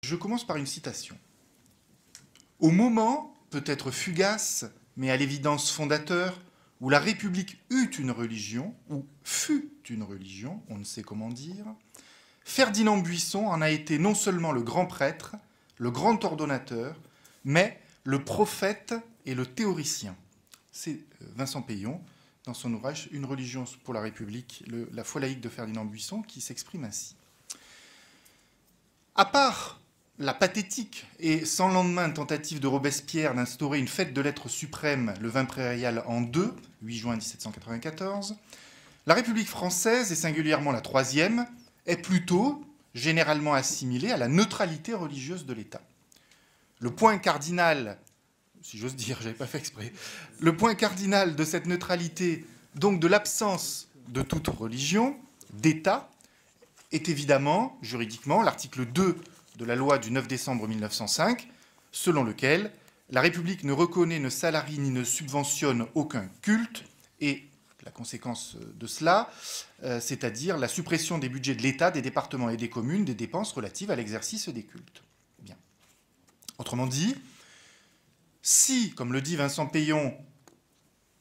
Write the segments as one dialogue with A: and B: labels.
A: Je commence par une citation. Au moment, peut-être fugace, mais à l'évidence fondateur, où la République eut une religion, ou fut une religion, on ne sait comment dire, Ferdinand Buisson en a été non seulement le grand prêtre, le grand ordonnateur, mais le prophète et le théoricien. C'est Vincent Peillon, dans son ouvrage « Une religion pour la République, la foi laïque de Ferdinand Buisson », qui s'exprime ainsi. À part la pathétique et sans lendemain tentative de Robespierre d'instaurer une fête de lettres suprême, le vin prairial en 8 juin 1794, la République française, et singulièrement la troisième, est plutôt généralement assimilée à la neutralité religieuse de l'État. Le point cardinal, si j'ose dire, je n'avais pas fait exprès, le point cardinal de cette neutralité, donc de l'absence de toute religion, d'État, est évidemment, juridiquement, l'article 2 de la loi du 9 décembre 1905, selon lequel la République ne reconnaît, ne salarie ni ne subventionne aucun culte, et la conséquence de cela, c'est-à-dire la suppression des budgets de l'État, des départements et des communes, des dépenses relatives à l'exercice des cultes. Bien. Autrement dit, si, comme le dit Vincent Peillon,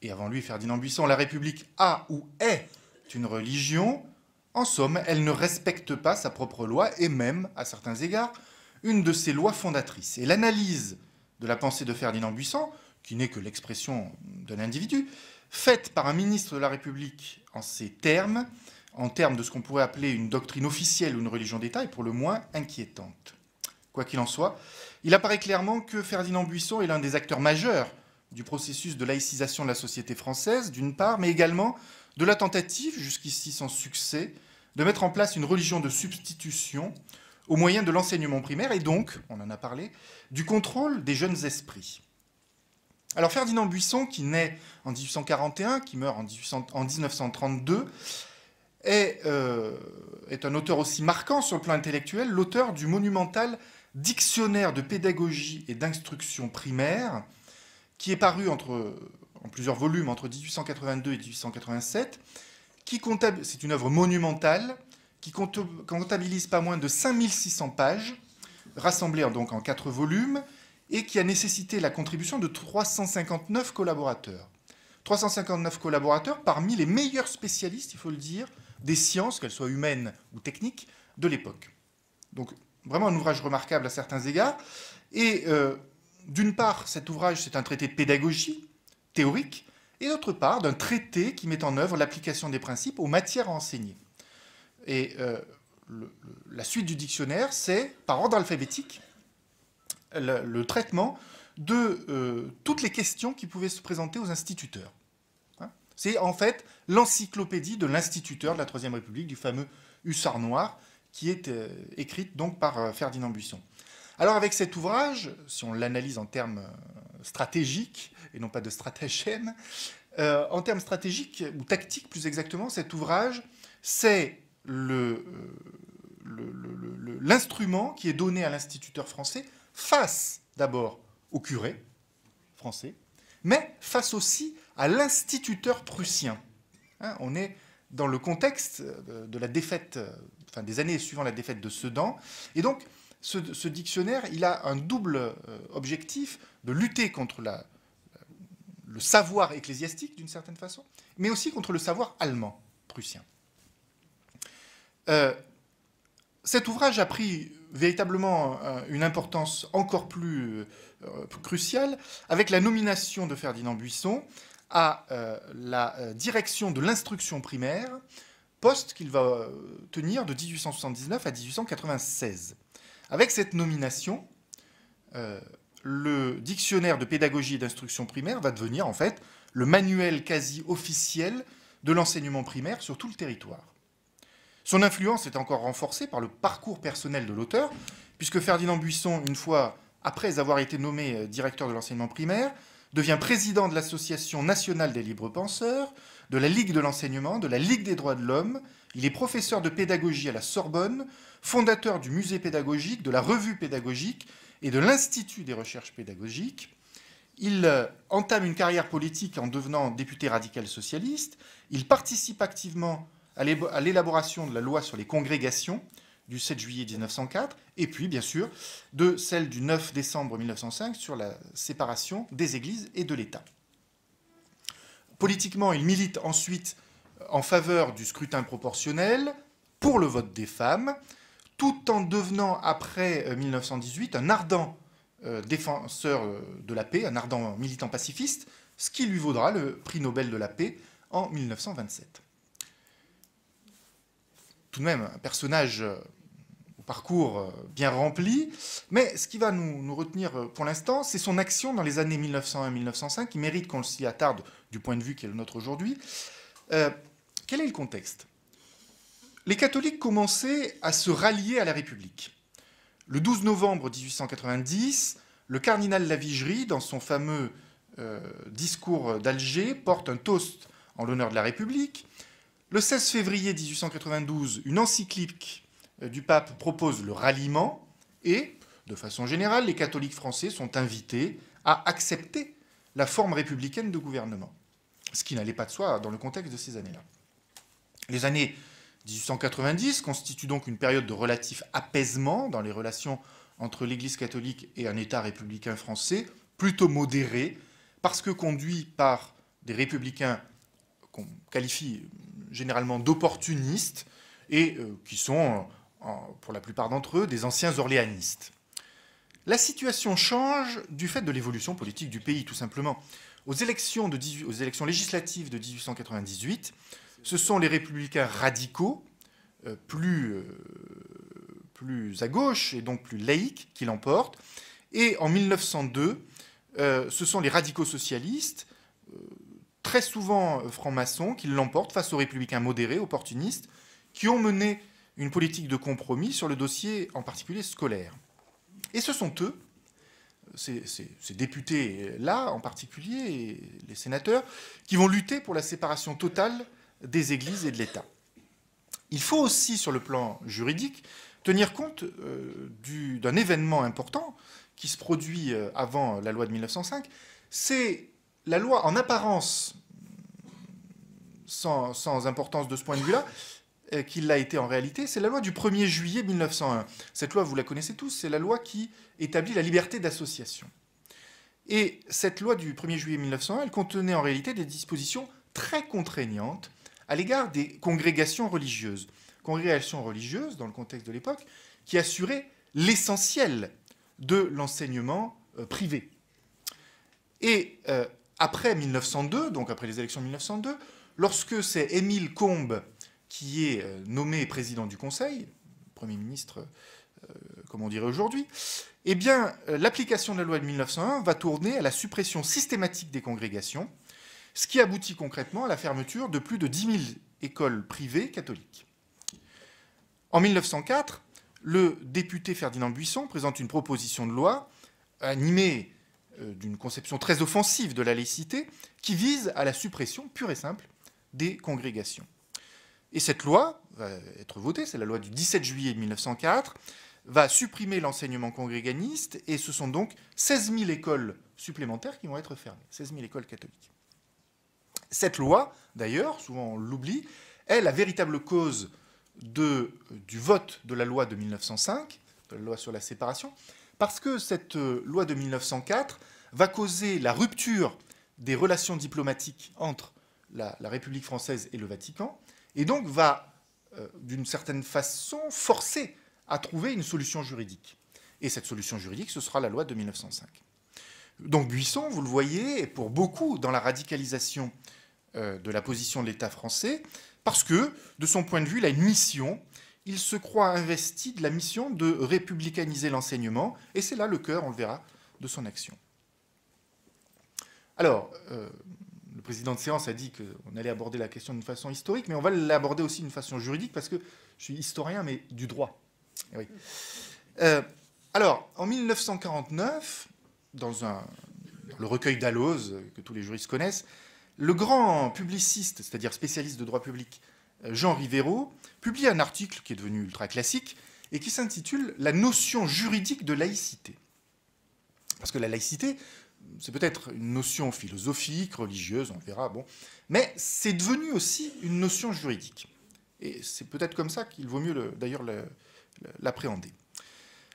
A: et avant lui Ferdinand Buisson, la République a ou est une religion, en somme, elle ne respecte pas sa propre loi et même, à certains égards, une de ses lois fondatrices. Et l'analyse de la pensée de Ferdinand Buisson, qui n'est que l'expression d'un individu, faite par un ministre de la République en ces termes, en termes de ce qu'on pourrait appeler une doctrine officielle ou une religion d'État, est pour le moins inquiétante. Quoi qu'il en soit, il apparaît clairement que Ferdinand Buisson est l'un des acteurs majeurs du processus de laïcisation de la société française, d'une part, mais également de la tentative, jusqu'ici sans succès, de mettre en place une religion de substitution au moyen de l'enseignement primaire et donc, on en a parlé, du contrôle des jeunes esprits. Alors Ferdinand Buisson, qui naît en 1841, qui meurt en 1932, est un auteur aussi marquant sur le plan intellectuel, l'auteur du monumental Dictionnaire de pédagogie et d'instruction primaire, qui est paru en plusieurs volumes entre 1882 et 1887, c'est une œuvre monumentale qui comptabilise pas moins de 5600 pages, rassemblées donc en 4 volumes, et qui a nécessité la contribution de 359 collaborateurs. 359 collaborateurs parmi les meilleurs spécialistes, il faut le dire, des sciences, qu'elles soient humaines ou techniques, de l'époque. Donc vraiment un ouvrage remarquable à certains égards. Et d'une part, cet ouvrage, c'est un traité de pédagogie théorique, et d'autre part, d'un traité qui met en œuvre l'application des principes aux matières à enseigner. Et la suite du dictionnaire, c'est, par ordre alphabétique, le traitement de toutes les questions qui pouvaient se présenter aux instituteurs. C'est en fait l'encyclopédie de l'instituteur de la Troisième République, du fameux Hussard Noir, qui est écrite donc par Ferdinand Buisson. Alors avec cet ouvrage, si on l'analyse en termes stratégiques, et non pas de stratagème, en termes stratégiques, ou tactiques plus exactement, cet ouvrage, c'est l'instrument qui est donné à l'instituteur français face d'abord au curé français, mais face aussi à l'instituteur prussien. On est dans le contexte de la défaite, enfin des années suivant la défaite de Sedan, et donc ce dictionnaire, il a un double objectif de lutter contre le savoir ecclésiastique, d'une certaine façon, mais aussi contre le savoir allemand, prussien. Cet ouvrage a pris véritablement une importance encore plus cruciale avec la nomination de Ferdinand Buisson à la direction de l'instruction primaire, poste qu'il va tenir de 1879 à 1896. Avec cette nomination, le dictionnaire de pédagogie et d'instruction primaire va devenir en fait le manuel quasi officiel de l'enseignement primaire sur tout le territoire. Son influence est encore renforcée par le parcours personnel de l'auteur, puisque Ferdinand Buisson, une fois après avoir été nommé directeur de l'enseignement primaire, devient président de l'Association nationale des libres penseurs, de la Ligue de l'enseignement, de la Ligue des droits de l'homme. Il est professeur de pédagogie à la Sorbonne, fondateur du musée pédagogique, de la revue pédagogique et de l'Institut des recherches pédagogiques. Il entame une carrière politique en devenant député radical socialiste. Il participe activement à l'élaboration de la loi sur les congrégations, du 7 juillet 1904, et puis, bien sûr, de celle du 9 décembre 1905 sur la séparation des églises et de l'État. Politiquement, il milite ensuite en faveur du scrutin proportionnel, pour le vote des femmes, tout en devenant, après 1918, un ardent défenseur de la paix, un ardent militant pacifiste, ce qui lui vaudra le prix Nobel de la paix en 1927. Tout de même, un personnage au parcours bien rempli, mais ce qui va nous retenir pour l'instant, c'est son action dans les années 1901-1905, qui mérite qu'on s'y attarde du point de vue qui est le nôtre aujourd'hui. Quel est le contexte ? Les catholiques commençaient à se rallier à la République. Le 12 novembre 1890, le cardinal Lavigerie, dans son fameux discours d'Alger, porte un toast en l'honneur de la République. Le 16 février 1892, une encyclique du pape propose le ralliement et, de façon générale, les catholiques français sont invités à accepter la forme républicaine de gouvernement, ce qui n'allait pas de soi dans le contexte de ces années-là. Les années 1890 constituent donc une période de relatif apaisement dans les relations entre l'Église catholique et un État républicain français, plutôt modéré, parce que conduit par des républicains qu'on qualifie généralement d'opportunistes et qui sont, pour la plupart d'entre eux, des anciens orléanistes. La situation change du fait de l'évolution politique du pays, tout simplement. Aux élections législatives de 1898, ce sont les républicains radicaux, plus à gauche et donc plus laïques, qui l'emportent. Et en 1902, ce sont les radicaux socialistes, très souvent francs-maçons, qui l'emportent face aux républicains modérés, opportunistes, qui ont mené une politique de compromis sur le dossier en particulier scolaire. Et ce sont eux, ces députés-là en particulier, et les sénateurs, qui vont lutter pour la séparation totale des églises et de l'État. Il faut aussi, sur le plan juridique, tenir compte d'un événement important qui se produit avant la loi de 1905. C'est la loi, en apparence, sans importance de ce point de vue-là, qu'il l'a été en réalité, c'est la loi du 1er juillet 1901. Cette loi, vous la connaissez tous, c'est la loi qui établit la liberté d'association. Et cette loi du 1er juillet 1901, elle contenait en réalité des dispositions très contraignantes à l'égard des congrégations religieuses. Congrégations religieuses, dans le contexte de l'époque, qui assuraient l'essentiel de l'enseignement privé. Et après 1902, donc après les élections de 1902, lorsque c'est Émile Combes qui est nommé président du Conseil, Premier ministre, comme on dirait aujourd'hui, eh bien, l'application de la loi de 1901 va tourner à la suppression systématique des congrégations, ce qui aboutit concrètement à la fermeture de plus de 10 000 écoles privées catholiques. En 1904, le député Ferdinand Buisson présente une proposition de loi animée d'une conception très offensive de la laïcité qui vise à la suppression pure et simple des congrégations. Et cette loi va être votée, c'est la loi du 17 juillet 1904, va supprimer l'enseignement congréganiste, et ce sont donc 16 000 écoles supplémentaires qui vont être fermées, 16 000 écoles catholiques. Cette loi, d'ailleurs, souvent on l'oublie, est la véritable cause du vote de la loi de 1905, de la loi sur la séparation, parce que cette loi de 1904 va causer la rupture des relations diplomatiques entre la République française et le Vatican, et donc va, d'une certaine façon, forcer à trouver une solution juridique. Et cette solution juridique, ce sera la loi de 1905. Donc Buisson, vous le voyez, est pour beaucoup dans la radicalisation de la position de l'État français, parce que, de son point de vue, il a une mission, il se croit investi de la mission de républicaniser l'enseignement, et c'est là le cœur, on le verra, de son action. Alors, le président de séance a dit qu'on allait aborder la question d'une façon historique, mais on va l'aborder aussi d'une façon juridique, parce que je suis historien, mais du droit. Et oui. Alors, en 1949, dans le recueil Dalloz, que tous les juristes connaissent, le grand publiciste, c'est-à-dire spécialiste de droit public, Jean Rivero, publie un article qui est devenu ultra classique et qui s'intitule « La notion juridique de laïcité ». Parce que la laïcité, c'est peut-être une notion philosophique, religieuse, on verra, bon, mais c'est devenu aussi une notion juridique. Et c'est peut-être comme ça qu'il vaut mieux, d'ailleurs, l'appréhender.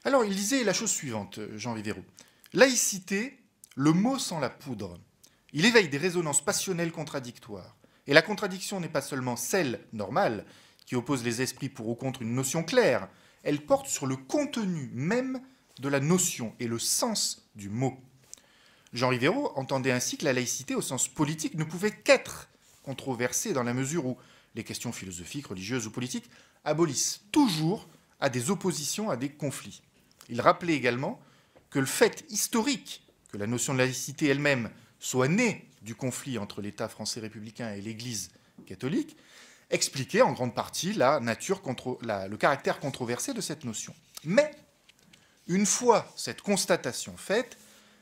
A: Alors, il disait la chose suivante, Jean Rivero. Laïcité, le mot sans la poudre. Il éveille des résonances passionnelles contradictoires. Et la contradiction n'est pas seulement celle normale, qui oppose les esprits pour ou contre une notion claire, elle porte sur le contenu même de la notion et le sens du mot. Jean Rivero entendait ainsi que la laïcité, au sens politique, ne pouvait qu'être controversée dans la mesure où les questions philosophiques, religieuses ou politiques abolissent toujours à des oppositions, à des conflits. Il rappelait également que le fait historique que la notion de laïcité elle-même soit née du conflit entre l'État français républicain et l'Église catholique expliquait en grande partie le caractère controversé de cette notion. Mais, une fois cette constatation faite,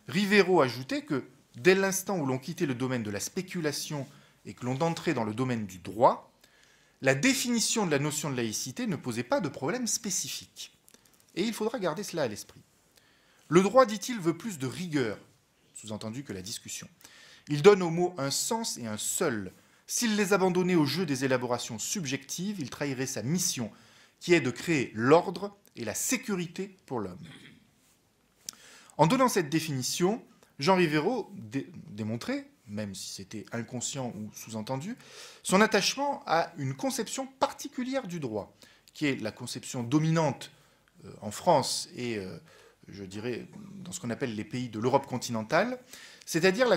A: Rivero ajoutait que, dès l'instant où l'on quittait le domaine de la spéculation et que l'on entrait dans le domaine du droit, la définition de la notion de laïcité ne posait pas de problème spécifique. Et il faudra garder cela à l'esprit. Le droit, dit-il, veut plus de rigueur, sous-entendu que la discussion. Il donne aux mots un sens et un seul. S'il les abandonnait au jeu des élaborations subjectives, il trahirait sa mission, qui est de créer l'ordre et la sécurité pour l'homme. En donnant cette définition, Jean Rivero démontrait, même si c'était inconscient ou sous-entendu, son attachement à une conception particulière du droit, qui est la conception dominante en France et, je dirais, dans ce qu'on appelle les pays de l'Europe continentale, c'est-à-dire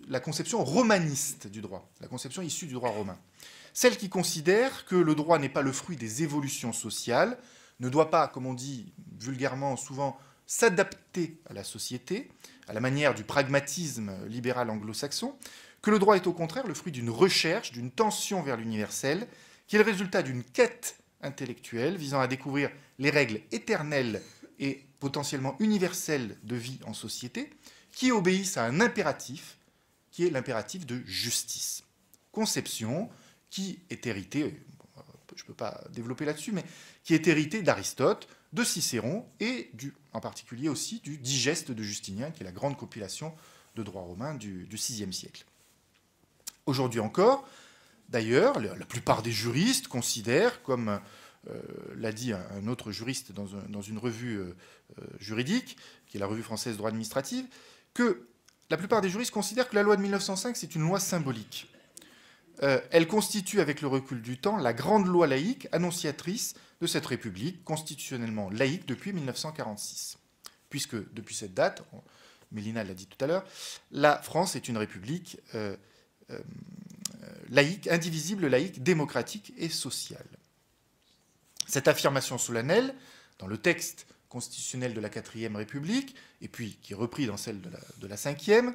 A: la conception romaniste du droit, la conception issue du droit romain. Celle qui considère que le droit n'est pas le fruit des évolutions sociales, ne doit pas, comme on dit vulgairement souvent, s'adapter à la société, à la manière du pragmatisme libéral anglo-saxon, que le droit est au contraire le fruit d'une recherche, d'une tension vers l'universel, qui est le résultat d'une quête intellectuelle visant à découvrir les règles éternelles et potentiellement universelles de vie en société, qui obéissent à un impératif, qui est l'impératif de justice. Conception qui est héritée, je ne peux pas développer là-dessus, mais qui est héritée d'Aristote, de Cicéron et en particulier aussi du Digeste de Justinien, qui est la grande compilation de droit romain du VIe siècle. Aujourd'hui encore, d'ailleurs, la plupart des juristes considèrent, comme l'a dit un autre juriste dans une revue juridique, qui est la Revue française droit administratif, que la plupart des juristes considèrent que la loi de 1905, c'est une loi symbolique. Elle constitue, avec le recul du temps, la grande loi laïque annonciatrice de cette République constitutionnellement laïque depuis 1946. Puisque, depuis cette date, Mélina l'a dit tout à l'heure, la France est une République laïque, indivisible, laïque, démocratique et sociale. Cette affirmation solennelle, dans le texte constitutionnel de la 4e République, et puis qui est repris dans celle de la 5e,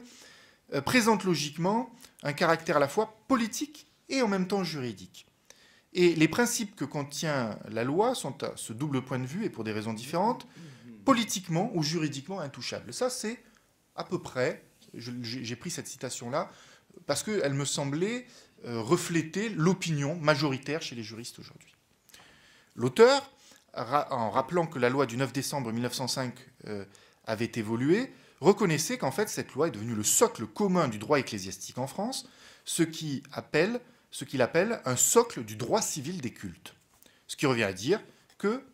A: présente logiquement un caractère à la fois politique et en même temps juridique. Et les principes que contient la loi sont à ce double point de vue, et pour des raisons différentes, politiquement ou juridiquement intouchables. Ça, c'est à peu près, j'ai pris cette citation-là, parce qu'elle me semblait refléter l'opinion majoritaire chez les juristes aujourd'hui. L'auteur, en rappelant que la loi du 9 décembre 1905 avait évolué, reconnaissait qu'en fait cette loi est devenue le socle commun du droit ecclésiastique en France, ce qu'il appelle un socle du droit civil des cultes. Ce qui revient à dire que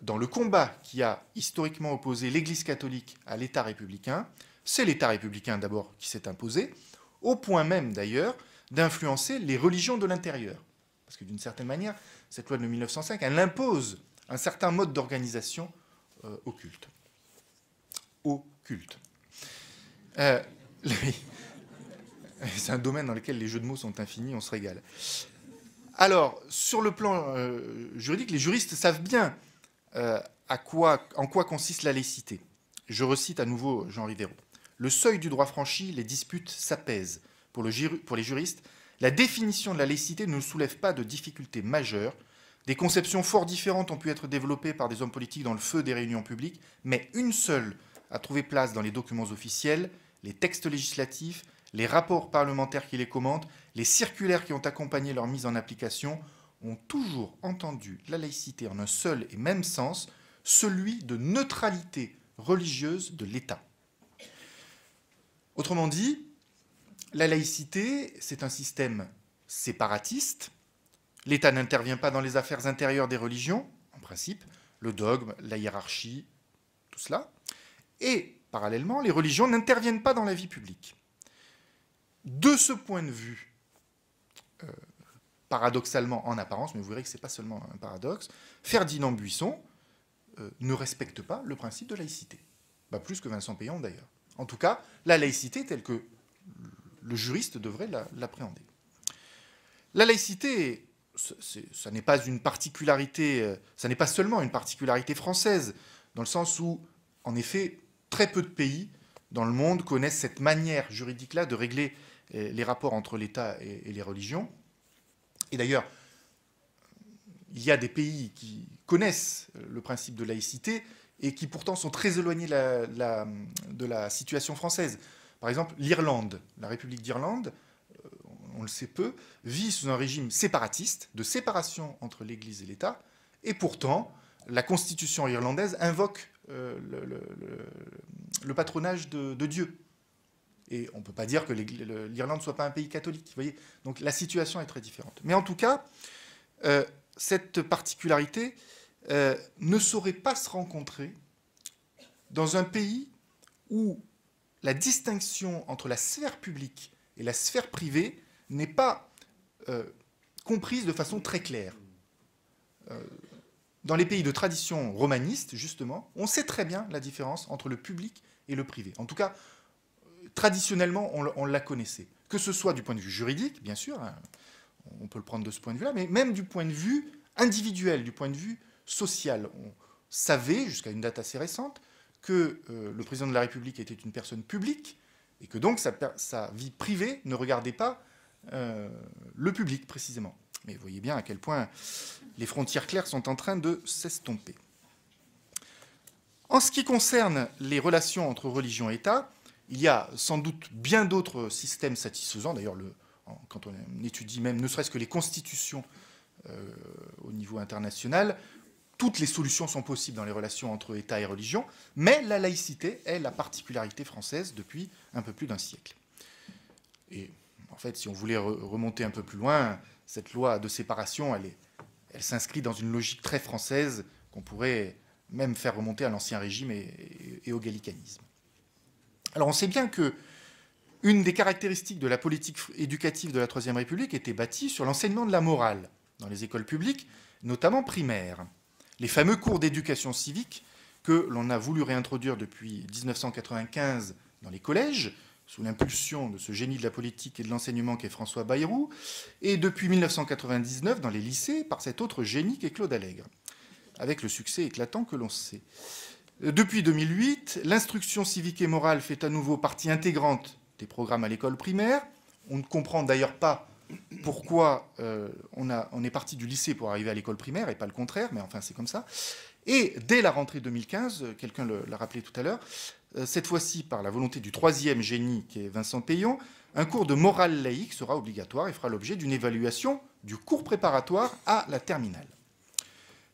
A: dans le combat qui a historiquement opposé l'Église catholique à l'État républicain, c'est l'État républicain d'abord qui s'est imposé, au point même d'ailleurs d'influencer les religions de l'intérieur. Parce que d'une certaine manière, cette loi de 1905, elle impose un certain mode d'organisation au culte. Au culte. C'est un domaine dans lequel les jeux de mots sont infinis, on se régale. Alors, sur le plan juridique, les juristes savent bien en quoi consiste la laïcité. Je recite à nouveau Jean Rivero. Le seuil du droit franchi, les disputes s'apaisent. Pour les juristes, la définition de la laïcité ne soulève pas de difficultés majeures. Des conceptions fort différentes ont pu être développées par des hommes politiques dans le feu des réunions publiques, mais une seule a trouvé place dans les documents officiels, les textes législatifs, les rapports parlementaires qui les commentent, les circulaires qui ont accompagné leur mise en application, ont toujours entendu la laïcité en un seul et même sens, celui de neutralité religieuse de l'État. Autrement dit, la laïcité, c'est un système séparatiste. L'État n'intervient pas dans les affaires intérieures des religions, en principe. le dogme, la hiérarchie, tout cela. Et, parallèlement, les religions n'interviennent pas dans la vie publique. De ce point de vue, paradoxalement en apparence, mais vous verrez que ce n'est pas seulement un paradoxe, Ferdinand Buisson ne respecte pas le principe de laïcité. Pas plus que Vincent Payon d'ailleurs. En tout cas, la laïcité telle que le juriste devrait l'appréhender. La laïcité, ça n'est pas une particularité, ça n'est pas seulement une particularité française, dans le sens où, en effet, très peu de pays dans le monde connaissent cette manière juridique-là de régler les rapports entre l'État et les religions. Et d'ailleurs, il y a des pays qui connaissent le principe de laïcité et qui pourtant sont très éloignés de la situation française. Par exemple, l'Irlande, la République d'Irlande, on le sait peu, vit sous un régime séparatiste, de séparation entre l'Église et l'État, et pourtant, la Constitution irlandaise invoque le patronage de Dieu. Et on ne peut pas dire que l'Irlande ne soit pas un pays catholique. Vous voyez, donc la situation est très différente. Mais en tout cas, cette particularité ne saurait pas se rencontrer dans un pays où la distinction entre la sphère publique et la sphère privée n'est pas comprise de façon très claire. Dans les pays de tradition romaniste, justement, on sait très bien la différence entre le public et le privé. En tout cas, traditionnellement, on la connaissait. Que ce soit du point de vue juridique, bien sûr, hein, on peut le prendre de ce point de vue-là, mais même du point de vue individuel, du point de vue social. On savait, jusqu'à une date assez récente, que le président de la République était une personne publique et que donc sa vie privée ne regardait pas le public, précisément. Mais vous voyez bien à quel point les frontières claires sont en train de s'estomper. En ce qui concerne les relations entre religion et État, il y a sans doute bien d'autres systèmes satisfaisants. D'ailleurs, quand on étudie même, ne serait-ce que les constitutions au niveau international, toutes les solutions sont possibles dans les relations entre État et religion, mais la laïcité est la particularité française depuis un peu plus d'un siècle. Et en fait, si on voulait remonter un peu plus loin, cette loi de séparation, elle s'inscrit dans une logique très française qu'on pourrait même faire remonter à l'Ancien Régime et au gallicanisme. Alors on sait bien que une des caractéristiques de la politique éducative de la Troisième République était bâtie sur l'enseignement de la morale dans les écoles publiques, notamment primaires. Les fameux cours d'éducation civique que l'on a voulu réintroduire depuis 1995 dans les collèges, sous l'impulsion de ce génie de la politique et de l'enseignement qu'est François Bayrou, et depuis 1999 dans les lycées par cet autre génie qu'est Claude Allègre, avec le succès éclatant que l'on sait. Depuis 2008, l'instruction civique et morale fait à nouveau partie intégrante des programmes à l'école primaire. On ne comprend d'ailleurs pas pourquoi on est parti du lycée pour arriver à l'école primaire et pas le contraire, mais enfin c'est comme ça. Et dès la rentrée 2015, quelqu'un l'a rappelé tout à l'heure, cette fois-ci par la volonté du troisième génie qui est Vincent Payon, un cours de morale laïque sera obligatoire et fera l'objet d'une évaluation du cours préparatoire à la terminale.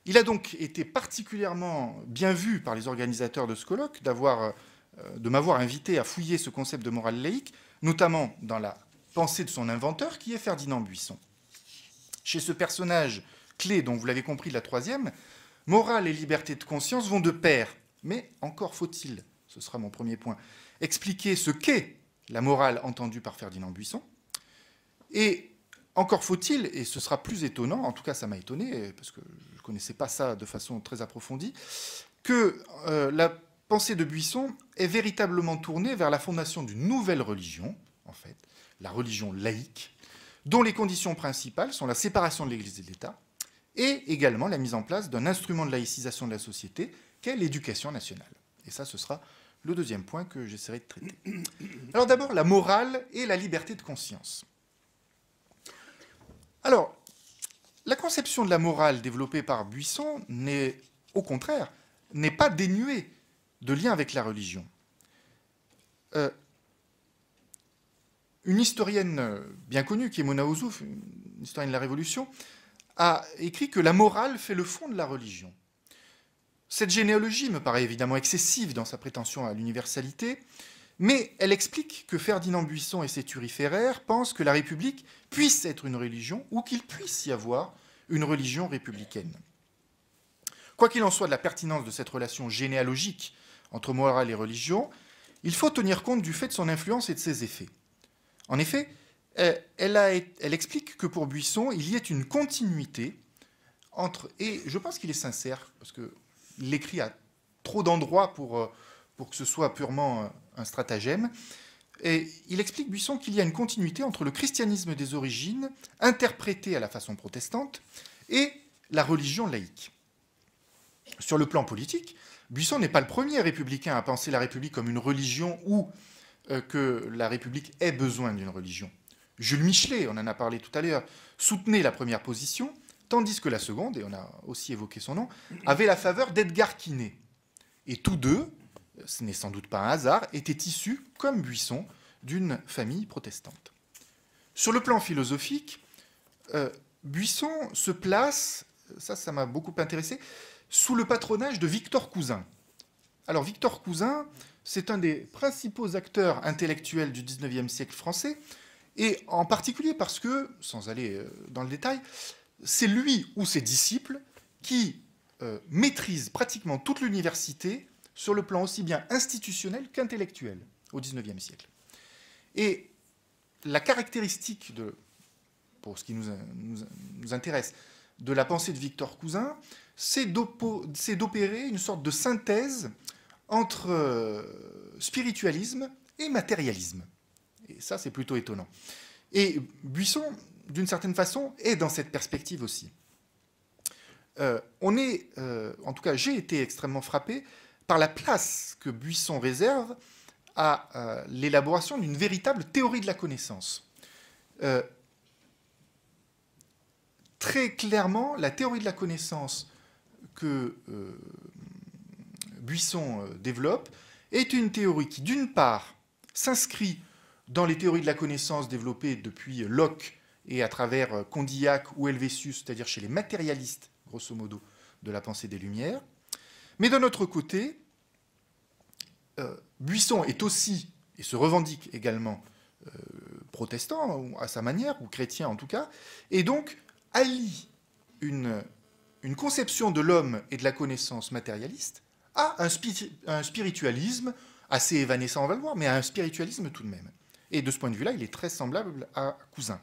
A: Il a donc été particulièrement bien vu par les organisateurs de ce colloque de m'avoir invité à fouiller ce concept de morale laïque, notamment dans la pensée de son inventeur, qui est Ferdinand Buisson. Chez ce personnage clé, dont vous l'avez compris, de la troisième, morale et liberté de conscience vont de pair. Mais encore faut-il, ce sera mon premier point, expliquer ce qu'est la morale entendue par Ferdinand Buisson. Et encore faut-il, et ce sera plus étonnant, en tout cas ça m'a étonné, parce que je ne connaissais pas ça de façon très approfondie, que la pensée de Buisson est véritablement tournée vers la fondation d'une nouvelle religion, en fait, la religion laïque, dont les conditions principales sont la séparation de l'Église et de l'État, et également la mise en place d'un instrument de laïcisation de la société, qu'est l'éducation nationale. Et ça, ce sera le deuxième point que j'essaierai de traiter. Alors d'abord, la morale et la liberté de conscience. Alors, la conception de la morale développée par Buisson au contraire, n'est pas dénuée de lien avec la religion. Une historienne bien connue, qui est Mona Ozouf, une historienne de la Révolution, a écrit que la morale fait le fond de la religion. Cette généalogie me paraît évidemment excessive dans sa prétention à l'universalité, mais elle explique que Ferdinand Buisson et ses turiféraires pensent que la République puisse être une religion ou qu'il puisse y avoir une religion républicaine. Quoi qu'il en soit de la pertinence de cette relation généalogique entre morale et religion, il faut tenir compte du fait de son influence et de ses effets. En effet, elle explique que pour Buisson, il y ait une continuité entre, et je pense qu'il est sincère, parce qu'il l'écrit à trop d'endroits pour que ce soit purement un stratagème, et il explique, Buisson, qu'il y a une continuité entre le christianisme des origines, interprété à la façon protestante, et la religion laïque. Sur le plan politique, Buisson n'est pas le premier républicain à penser la République comme une religion ou que la République ait besoin d'une religion. Jules Michelet, on en a parlé tout à l'heure, soutenait la première position, tandis que la seconde, et on a aussi évoqué son nom, avait la faveur d'Edgar Quinet. Et tous deux, ce n'est sans doute pas un hasard, étaient issus, comme Buisson, d'une famille protestante. Sur le plan philosophique, Buisson se place, ça m'a beaucoup intéressé, sous le patronage de Victor Cousin. Alors Victor Cousin, c'est un des principaux acteurs intellectuels du XIXe siècle français, et en particulier parce que, sans aller dans le détail, c'est lui ou ses disciples qui maîtrisent pratiquement toute l'université sur le plan aussi bien institutionnel qu'intellectuel au XIXe siècle. Et la caractéristique, pour ce qui nous intéresse, de la pensée de Victor Cousin, c'est d'opérer une sorte de synthèse entre spiritualisme et matérialisme. Et ça, c'est plutôt étonnant. Et Buisson, d'une certaine façon, est dans cette perspective aussi. En tout cas, j'ai été extrêmement frappé par la place que Buisson réserve à l'élaboration d'une véritable théorie de la connaissance. Très clairement, la théorie de la connaissance que Buisson développe est une théorie qui, d'une part, s'inscrit dans les théories de la connaissance développées depuis Locke et à travers Condillac ou Helvétius, c'est-à-dire chez les matérialistes, grosso modo, de la pensée des Lumières. Mais d'un autre côté, Buisson est aussi, et se revendique également, protestant à sa manière, ou chrétien en tout cas, et donc allie une conception de l'homme et de la connaissance matérialiste à un spiritualisme assez évanescent, on va le voir, mais à un spiritualisme tout de même. Et de ce point de vue-là, il est très semblable à Cousin.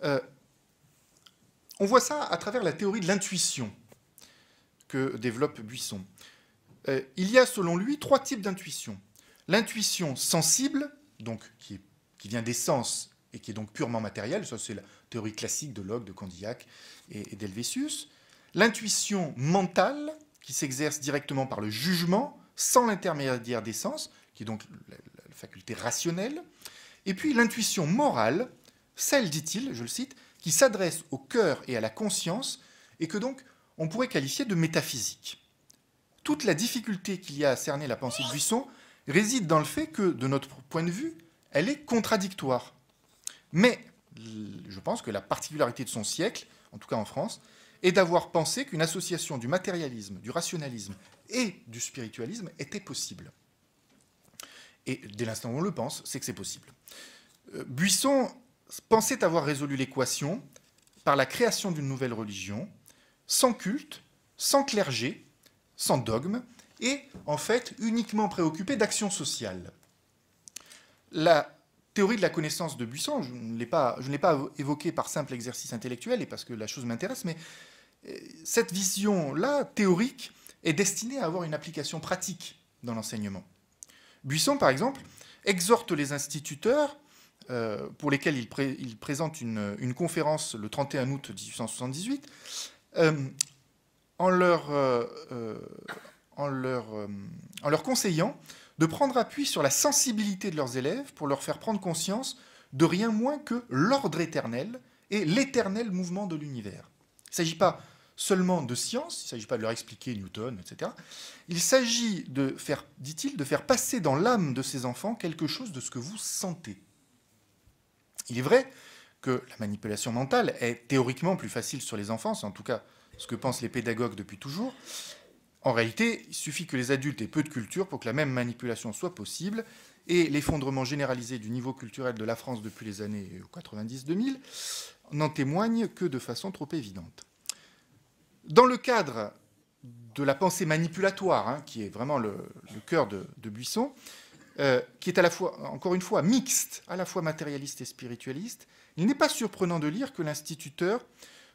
A: On voit ça à travers la théorie de l'intuition que développe Buisson. Il y a, selon lui, 3 types d'intuition. L'intuition sensible, donc qui vient des sens et qui est donc purement matérielle, ça c'est la théorie classique de Locke, de Condillac et d'Helvétius. L'intuition mentale, qui s'exerce directement par le jugement, sans l'intermédiaire des sens, qui est donc la faculté rationnelle. Et puis l'intuition morale, celle, dit-il, je le cite, qui s'adresse au cœur et à la conscience, et que donc on pourrait qualifier de métaphysique. Toute la difficulté qu'il y a à cerner la pensée de Buisson réside dans le fait que, de notre point de vue, elle est contradictoire. Mais je pense que la particularité de son siècle, en tout cas en France, est d'avoir pensé qu'une association du matérialisme, du rationalisme et du spiritualisme était possible. Et dès l'instant où on le pense, c'est que c'est possible. Buisson pensait avoir résolu l'équation par la création d'une nouvelle religion, sans culte, sans clergé, sans dogme, et en fait uniquement préoccupé d'action sociale. La théorie de la connaissance de Buisson, je ne l'ai pas évoquée par simple exercice intellectuel et parce que la chose m'intéresse, mais cette vision-là, théorique, est destinée à avoir une application pratique dans l'enseignement. Buisson, par exemple, exhorte les instituteurs, pour lesquels il présente une conférence le 31 août 1878, en leur conseillant de prendre appui sur la sensibilité de leurs élèves pour leur faire prendre conscience de rien moins que l'ordre éternel et l'éternel mouvement de l'univers. Il ne s'agit pas seulement de science, il ne s'agit pas de leur expliquer Newton, etc. Il s'agit de faire, dit-il, de faire passer dans l'âme de ces enfants quelque chose de ce que vous sentez. Il est vrai que la manipulation mentale est théoriquement plus facile sur les enfants, c'est en tout cas ce que pensent les pédagogues depuis toujours. En réalité, il suffit que les adultes aient peu de culture pour que la même manipulation soit possible, et l'effondrement généralisé du niveau culturel de la France depuis les années 90-2000 n'en témoigne que de façon trop évidente. Dans le cadre de la pensée manipulatoire, hein, qui est vraiment le cœur de Buisson, qui est à la fois, encore une fois, mixte, à la fois matérialiste et spiritualiste, il n'est pas surprenant de lire que l'instituteur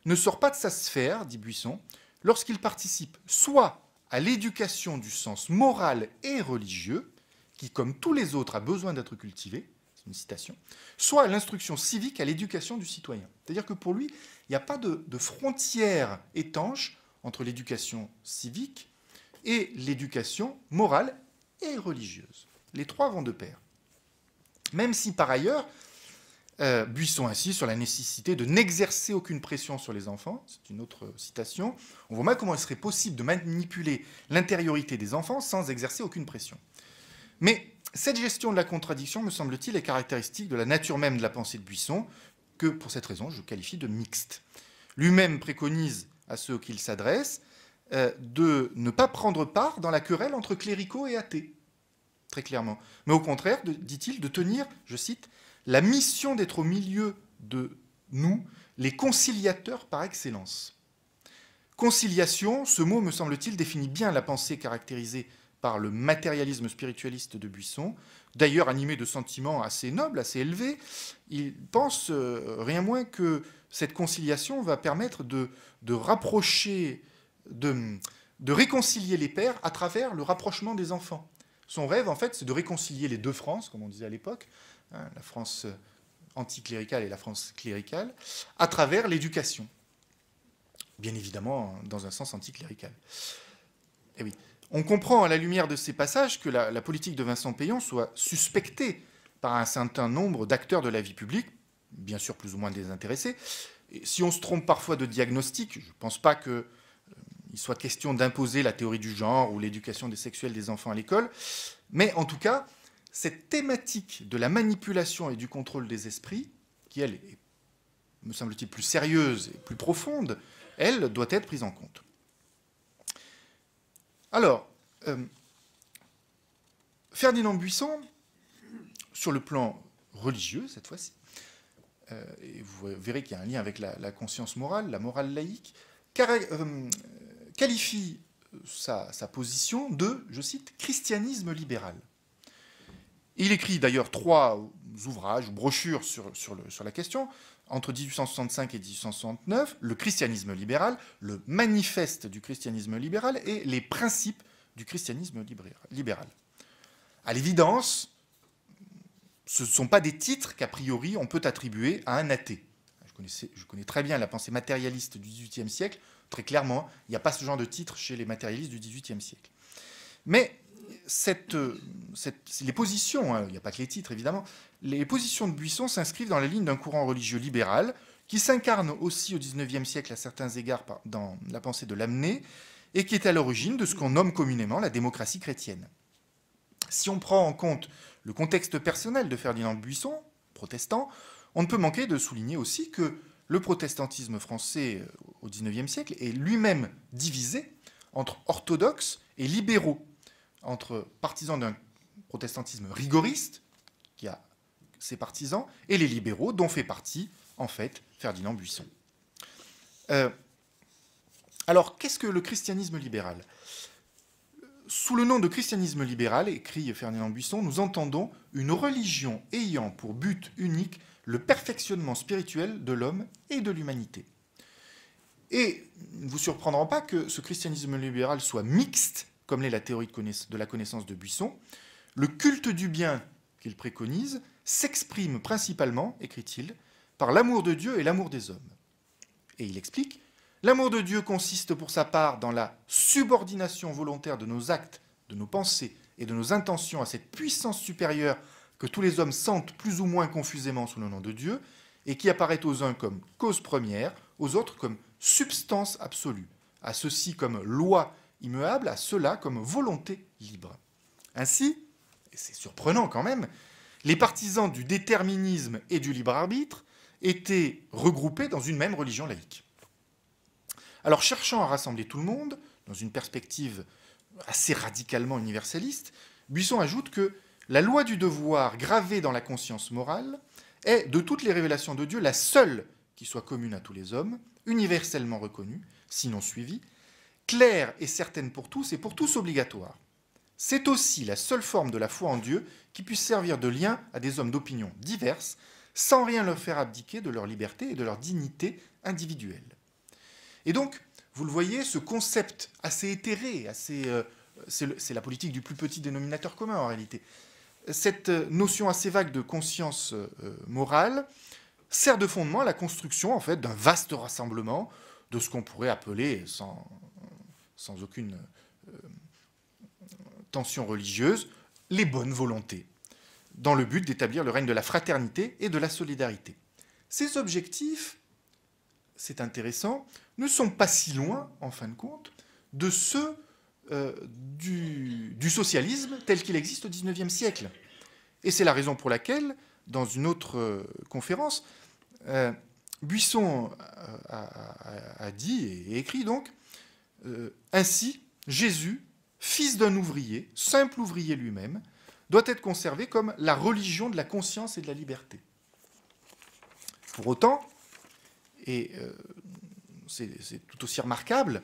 A: ne sort pas de sa sphère, dit Buisson, lorsqu'il participe soit à l'éducation du sens moral et religieux, qui, comme tous les autres, a besoin d'être cultivé, c'est une citation, soit à l'instruction civique, à l'éducation du citoyen. C'est-à-dire que pour lui, il n'y a pas de frontière étanche entre l'éducation civique et l'éducation morale et religieuse. Les trois vont de pair. Même si, par ailleurs, Buisson insiste sur la nécessité de n'exercer aucune pression sur les enfants, c'est une autre citation, on voit mal comment il serait possible de manipuler l'intériorité des enfants sans exercer aucune pression. Mais cette gestion de la contradiction, me semble-t-il, est caractéristique de la nature même de la pensée de Buisson, que pour cette raison je qualifie de mixte. Lui-même préconise à ceux auxquels il s'adresse de ne pas prendre part dans la querelle entre cléricaux et athées, très clairement. Mais au contraire, dit-il, de tenir, je cite, la mission d'être au milieu de nous, les conciliateurs par excellence. Conciliation, ce mot, me semble-t-il, définit bien la pensée caractérisée par le matérialisme spiritualiste de Buisson, d'ailleurs animé de sentiments assez nobles, assez élevés. Il pense rien moins que cette conciliation va permettre de rapprocher, de réconcilier les pères à travers le rapprochement des enfants. Son rêve, en fait, c'est de réconcilier les deux Frances, comme on disait à l'époque, hein, la France anticléricale et la France cléricale, à travers l'éducation. Bien évidemment, dans un sens anticlérical. Et oui. On comprend à la lumière de ces passages que la politique de Vincent Peillon soit suspectée par un certain nombre d'acteurs de la vie publique, bien sûr plus ou moins désintéressés. Et si on se trompe parfois de diagnostic, je ne pense pas qu'il soit question d'imposer la théorie du genre ou l'éducation des sexuels des enfants à l'école, mais en tout cas, cette thématique de la manipulation et du contrôle des esprits, qui, elle, est, me semble-t-il, plus sérieuse et plus profonde, elle doit être prise en compte. Alors, Ferdinand Buisson, sur le plan religieux, cette fois-ci, et vous verrez qu'il y a un lien avec la conscience morale, la morale laïque, qualifie sa position de, je cite, christianisme libéral. Il écrit d'ailleurs 3 ouvrages ou brochures sur la question, entre 1865 et 1869, le christianisme libéral, le manifeste du christianisme libéral et les principes du christianisme libéral. À l'évidence, ce ne sont pas des titres qu'a priori on peut attribuer à un athée. Je connais très bien la pensée matérialiste du XVIIIe siècle, très clairement, il n'y a pas ce genre de titre chez les matérialistes du XVIIIe siècle. Mais les positions, hein, il n'y a pas que les titres évidemment, les positions de Buisson s'inscrivent dans la ligne d'un courant religieux libéral qui s'incarne aussi au XIXe siècle à certains égards dans la pensée de Lamennais et qui est à l'origine de ce qu'on nomme communément la démocratie chrétienne. Si on prend en compte le contexte personnel de Ferdinand Buisson, protestant, on ne peut manquer de souligner aussi que le protestantisme français au XIXe siècle est lui-même divisé entre orthodoxes et libéraux, entre partisans d'un protestantisme rigoriste, qui a ses partisans, et les libéraux, dont fait partie, en fait, Ferdinand Buisson. Alors, qu'est-ce que le christianisme libéral ? Sous le nom de christianisme libéral, écrit Ferdinand Buisson, nous entendons une religion ayant pour but unique le perfectionnement spirituel de l'homme et de l'humanité. Et il ne vous surprendra pas que ce christianisme libéral soit mixte, comme l'est la théorie de la connaissance de Buisson. Le culte du bien qu'il préconise s'exprime principalement, écrit-il, par l'amour de Dieu et l'amour des hommes. Et il explique, l'amour de Dieu consiste pour sa part dans la subordination volontaire de nos actes, de nos pensées et de nos intentions à cette puissance supérieure que tous les hommes sentent plus ou moins confusément sous le nom de Dieu et qui apparaît aux uns comme cause première, aux autres comme substance absolue, à ceux-ci comme loi immuable, à ceux-là comme volonté libre. Ainsi, et c'est surprenant quand même, les partisans du déterminisme et du libre arbitre étaient regroupés dans une même religion laïque. Alors, cherchant à rassembler tout le monde, dans une perspective assez radicalement universaliste, Buisson ajoute que la loi du devoir gravée dans la conscience morale est, de toutes les révélations de Dieu, la seule qui soit commune à tous les hommes, universellement reconnue, sinon suivie, claire et certaine pour tous et pour tous obligatoire. C'est aussi la seule forme de la foi en Dieu qui puisse servir de lien à des hommes d'opinions diverses, sans rien leur faire abdiquer de leur liberté et de leur dignité individuelle. Et donc, vous le voyez, ce concept assez éthéré, c'est la politique du plus petit dénominateur commun en réalité, cette notion assez vague de conscience morale sert de fondement à la construction en fait, d'un vaste rassemblement de ce qu'on pourrait appeler, sans aucune tension religieuse, les bonnes volontés, dans le but d'établir le règne de la fraternité et de la solidarité. Ces objectifs, c'est intéressant, ne sont pas si loin, en fin de compte, de ceux du socialisme tel qu'il existe au XIXe siècle. Et c'est la raison pour laquelle, dans une autre conférence, Buisson a dit et écrit donc ainsi, Jésus, fils d'un ouvrier, simple ouvrier lui-même, doit être conservé comme la religion de la conscience et de la liberté. Pour autant, et c'est tout aussi remarquable,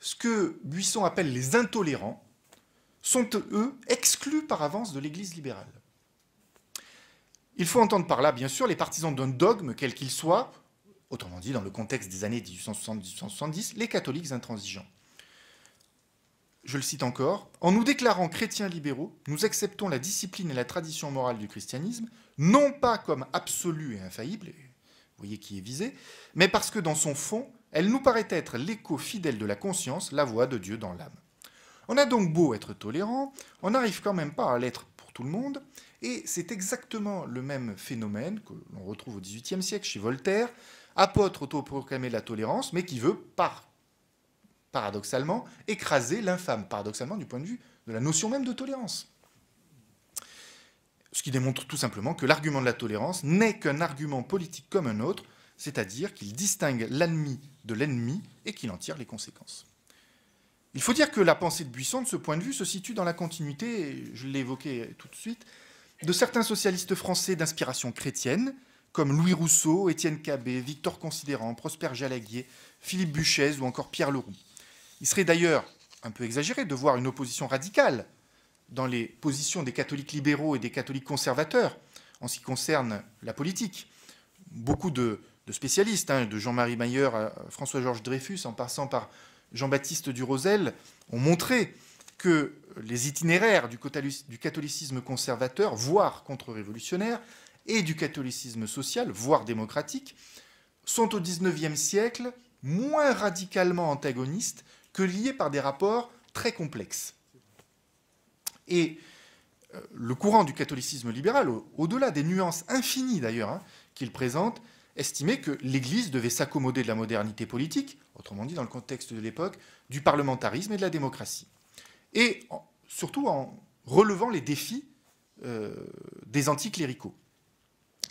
A: ce que Buisson appelle les intolérants sont, eux, exclus par avance de l'Église libérale. Il faut entendre par là, bien sûr, les partisans d'un dogme, quel qu'il soit, autrement dit, dans le contexte des années 1860-1870, les catholiques intransigeants. Je le cite encore, « En nous déclarant chrétiens libéraux, nous acceptons la discipline et la tradition morale du christianisme, non pas comme absolue et infaillible, et vous voyez qui est visé, mais parce que dans son fond, elle nous paraît être l'écho fidèle de la conscience, la voix de Dieu dans l'âme. On a donc beau être tolérant, on n'arrive quand même pas à l'être pour tout le monde, et c'est exactement le même phénomène que l'on retrouve au XVIIIe siècle chez Voltaire, apôtre autoproclamé de la tolérance, mais qui veut, paradoxalement, écraser l'infâme, paradoxalement du point de vue de la notion même de tolérance. Ce qui démontre tout simplement que l'argument de la tolérance n'est qu'un argument politique comme un autre, c'est-à-dire qu'il distingue l'ennemi de l'ennemi et qu'il en tire les conséquences. Il faut dire que la pensée de Buisson, de ce point de vue, se situe dans la continuité, et je l'ai évoqué tout de suite, de certains socialistes français d'inspiration chrétienne, comme Louis Rousseau, Étienne Cabet, Victor Considérant, Prosper Jalaguier, Philippe Buchez ou encore Pierre Leroux. Il serait d'ailleurs un peu exagéré de voir une opposition radicale dans les positions des catholiques libéraux et des catholiques conservateurs en ce qui concerne la politique. Beaucoup de spécialistes, de Jean-Marie Mayer à François-Georges Dreyfus, en passant par Jean-Baptiste Durosel, ont montré que les itinéraires du catholicisme conservateur, voire contre-révolutionnaire, et du catholicisme social, voire démocratique, sont au XIXe siècle moins radicalement antagonistes que liés par des rapports très complexes. Et le courant du catholicisme libéral, au-delà des nuances infinies d'ailleurs qu'il présente, estimait que l'Église devait s'accommoder de la modernité politique, autrement dit dans le contexte de l'époque, du parlementarisme et de la démocratie. Et surtout en relevant les défis des anticléricaux.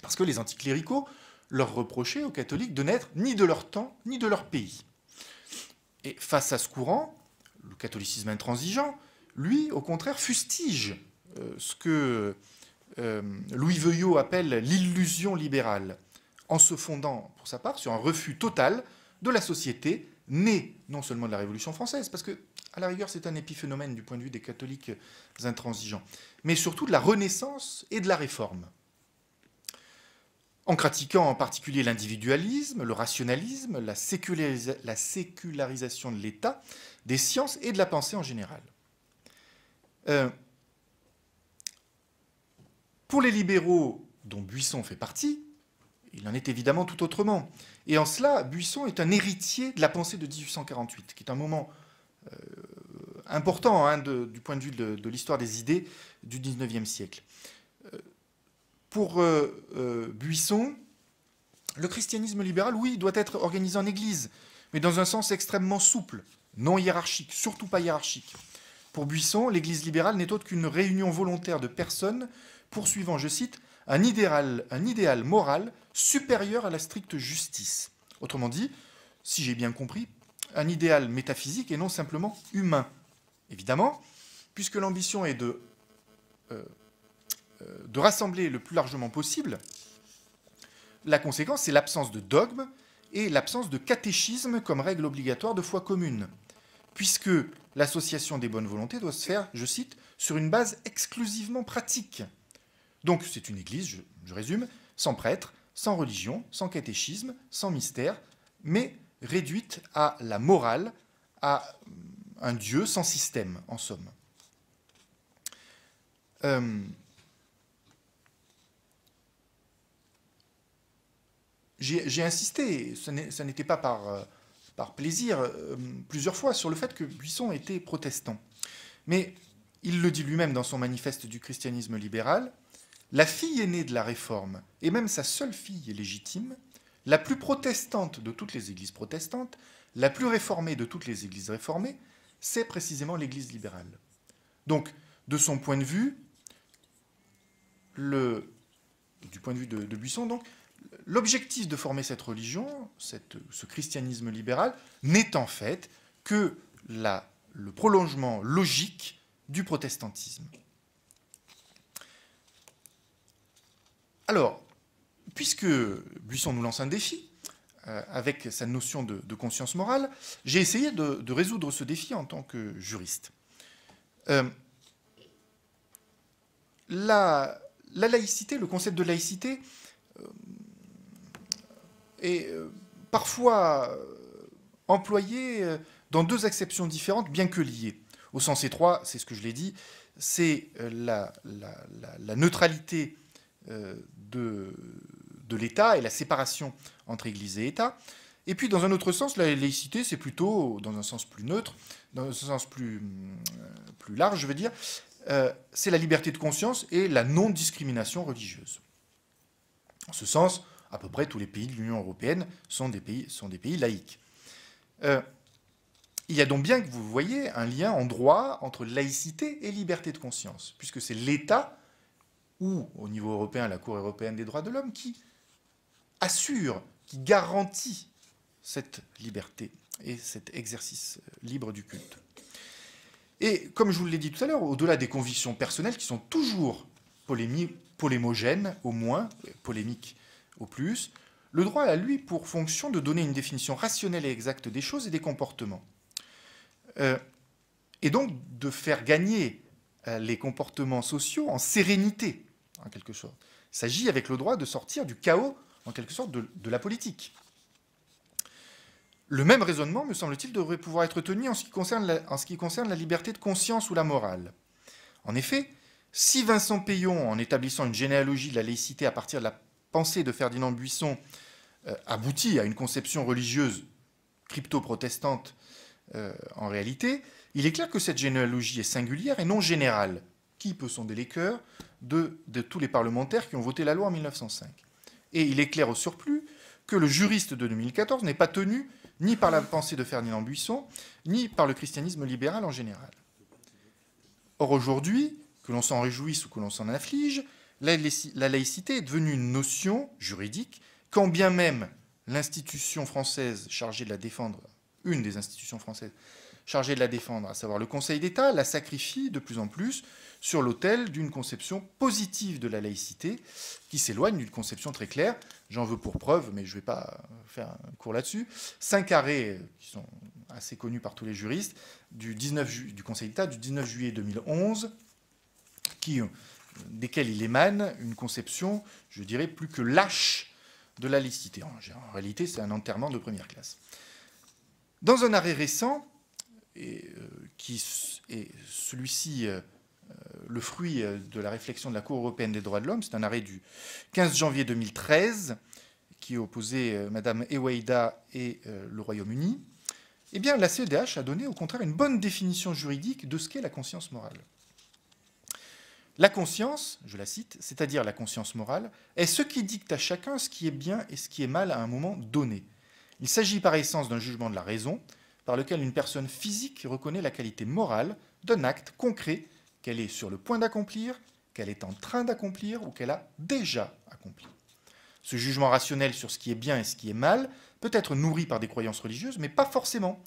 A: Parce que les anticléricaux leur reprochaient aux catholiques de n'être ni de leur temps, ni de leur pays. Et face à ce courant, le catholicisme intransigeant, lui, au contraire, fustige ce que Louis Veuillot appelle l'illusion libérale, en se fondant, pour sa part, sur un refus total de la société, née non seulement de la Révolution française, parce que, à la rigueur, c'est un épiphénomène du point de vue des catholiques intransigeants, mais surtout de la Renaissance et de la Réforme. En critiquant en particulier l'individualisme, le rationalisme, la sécularisation de l'État, des sciences et de la pensée en général. Pour les libéraux dont Buisson fait partie, il en est évidemment tout autrement. Et en cela, Buisson est un héritier de la pensée de 1848, qui est un moment important du point de vue de l'histoire des idées du XIXe siècle. Pour Buisson, le christianisme libéral, oui, doit être organisé en Église, mais dans un sens extrêmement souple, non hiérarchique, surtout pas hiérarchique. Pour Buisson, l'Église libérale n'est autre qu'une réunion volontaire de personnes poursuivant, je cite, un idéal moral supérieur à la stricte justice. Autrement dit, si j'ai bien compris, un idéal métaphysique et non simplement humain. Évidemment, puisque l'ambition est de rassembler le plus largement possible, la conséquence, c'est l'absence de dogme et l'absence de catéchisme comme règle obligatoire de foi commune, puisque l'association des bonnes volontés doit se faire, je cite, sur une base exclusivement pratique. Donc c'est une église, je résume, sans prêtre, sans religion, sans catéchisme, sans mystère, mais réduite à la morale, à un Dieu sans système, en somme. J'ai insisté, ça n'était pas par plaisir, plusieurs fois, sur le fait que Buisson était protestant. Mais il le dit lui-même dans son manifeste du christianisme libéral, la fille aînée de la Réforme, et même sa seule fille légitime, la plus protestante de toutes les églises protestantes, la plus réformée de toutes les églises réformées, c'est précisément l'église libérale. Donc, de son point de vue, du point de vue de Buisson, donc, l'objectif de former cette religion, ce christianisme libéral, n'est en fait que le prolongement logique du protestantisme. Alors, puisque Buisson nous lance un défi, avec sa notion de conscience morale, j'ai essayé de résoudre ce défi en tant que juriste. La laïcité, le concept de laïcité, est parfois employé dans deux acceptions différentes, bien que liées. Au sens étroit, c'est ce que je l'ai dit, c'est la neutralité de l'État et la séparation entre Église et État. Et puis, dans un autre sens, la laïcité, c'est plutôt, dans un sens plus neutre, dans un sens plus large, je veux dire, c'est la liberté de conscience et la non-discrimination religieuse. En ce sens, à peu près tous les pays de l'Union européenne sont des pays laïques. Il y a donc bien que vous voyez un lien en droit entre laïcité et liberté de conscience, puisque c'est l'État ou, au niveau européen, la Cour européenne des droits de l'homme, qui assure, qui garantit cette liberté et cet exercice libre du culte. Et comme je vous l'ai dit tout à l'heure, au-delà des convictions personnelles qui sont toujours polémogènes, au moins, polémiques au plus, le droit a, lui, pour fonction de donner une définition rationnelle et exacte des choses et des comportements. Et donc de faire gagner les comportements sociaux en sérénité, en quelque sorte. Il s'agit avec le droit de sortir du chaos, en quelque sorte, de la politique. Le même raisonnement, me semble-t-il, devrait pouvoir être tenu en ce qui concerne la liberté de conscience ou la morale. En effet, si Vincent Peillon, en établissant une généalogie de la laïcité à partir de la pensée de Ferdinand Buisson, aboutit à une conception religieuse crypto-protestante en réalité, il est clair que cette généalogie est singulière et non générale. Qui peut sonder les cœurs de tous les parlementaires qui ont voté la loi en 1905 ? Et il est clair au surplus que le juriste de 2014 n'est pas tenu ni par la pensée de Ferdinand Buisson, ni par le christianisme libéral en général. Or aujourd'hui, que l'on s'en réjouisse ou que l'on s'en afflige, la laïcité est devenue une notion juridique, quand bien même l'institution française chargée de la défendre, une des institutions françaises chargée de la défendre, à savoir le Conseil d'État, la sacrifie de plus en plus sur l'autel d'une conception positive de la laïcité qui s'éloigne d'une conception très claire. J'en veux pour preuve, mais je ne vais pas faire un cours là-dessus. 5 arrêts qui sont assez connus par tous les juristes du Conseil d'État du 19 juillet 2011, desquels il émane une conception, je dirais, plus que lâche de la laïcité. En réalité, c'est un enterrement de première classe. Dans un arrêt récent, qui est celui-ci le fruit de la réflexion de la Cour européenne des droits de l'homme, c'est un arrêt du 15 janvier 2013 qui opposait Mme Eweida et le Royaume-Uni, eh bien la CEDH a donné au contraire une bonne définition juridique de ce qu'est la conscience morale. La conscience, je la cite, c'est-à-dire la conscience morale, est ce qui dicte à chacun ce qui est bien et ce qui est mal à un moment donné. Il s'agit par essence d'un jugement de la raison, par lequel une personne physique reconnaît la qualité morale d'un acte concret qu'elle est sur le point d'accomplir, qu'elle est en train d'accomplir ou qu'elle a déjà accompli. Ce jugement rationnel sur ce qui est bien et ce qui est mal peut être nourri par des croyances religieuses, mais pas forcément.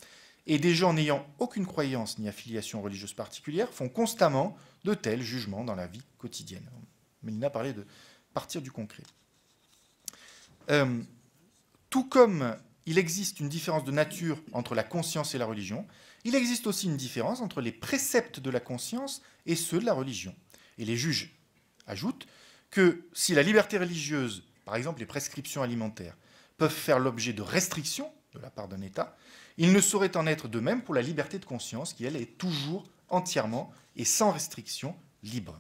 A: Et des gens n'ayant aucune croyance ni affiliation religieuse particulière font constamment de tels jugements dans la vie quotidienne. Mélina parlait de partir du concret. Tout comme il existe une différence de nature entre la conscience et la religion. Il existe aussi une différence entre les préceptes de la conscience et ceux de la religion. Et les juges ajoutent que si la liberté religieuse, par exemple les prescriptions alimentaires, peuvent faire l'objet de restrictions de la part d'un État, il ne saurait en être de même pour la liberté de conscience, qui, elle, est toujours entièrement et sans restriction libre.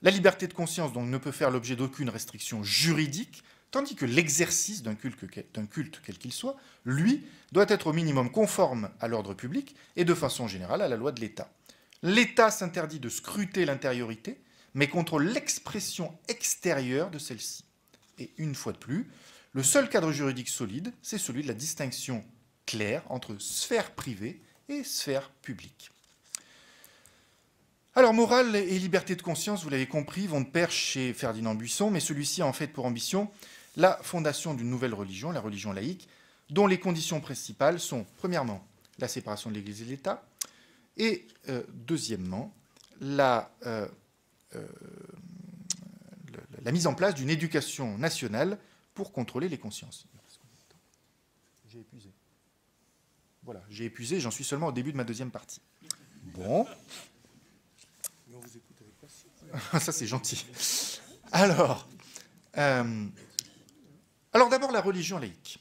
A: La liberté de conscience, donc, ne peut faire l'objet d'aucune restriction juridique, tandis que l'exercice d'un culte quel qu'il soit, lui, doit être au minimum conforme à l'ordre public et de façon générale à la loi de l'État. L'État s'interdit de scruter l'intériorité, mais contrôle l'expression extérieure de celle-ci. Et une fois de plus, le seul cadre juridique solide, c'est celui de la distinction claire entre sphère privée et sphère publique. Alors, morale et liberté de conscience, vous l'avez compris, vont de pair chez Ferdinand Buisson, mais celui-ci a en fait pour ambition la fondation d'une nouvelle religion, la religion laïque, dont les conditions principales sont, premièrement, la séparation de l'Église et de l'État, et deuxièmement, la mise en place d'une éducation nationale pour contrôler les consciences. J'ai épuisé. Voilà, j'ai épuisé, j'en suis seulement au début de ma deuxième partie. Bon. On vous écoute avec patience. Ça, c'est gentil. Alors d'abord, la religion laïque.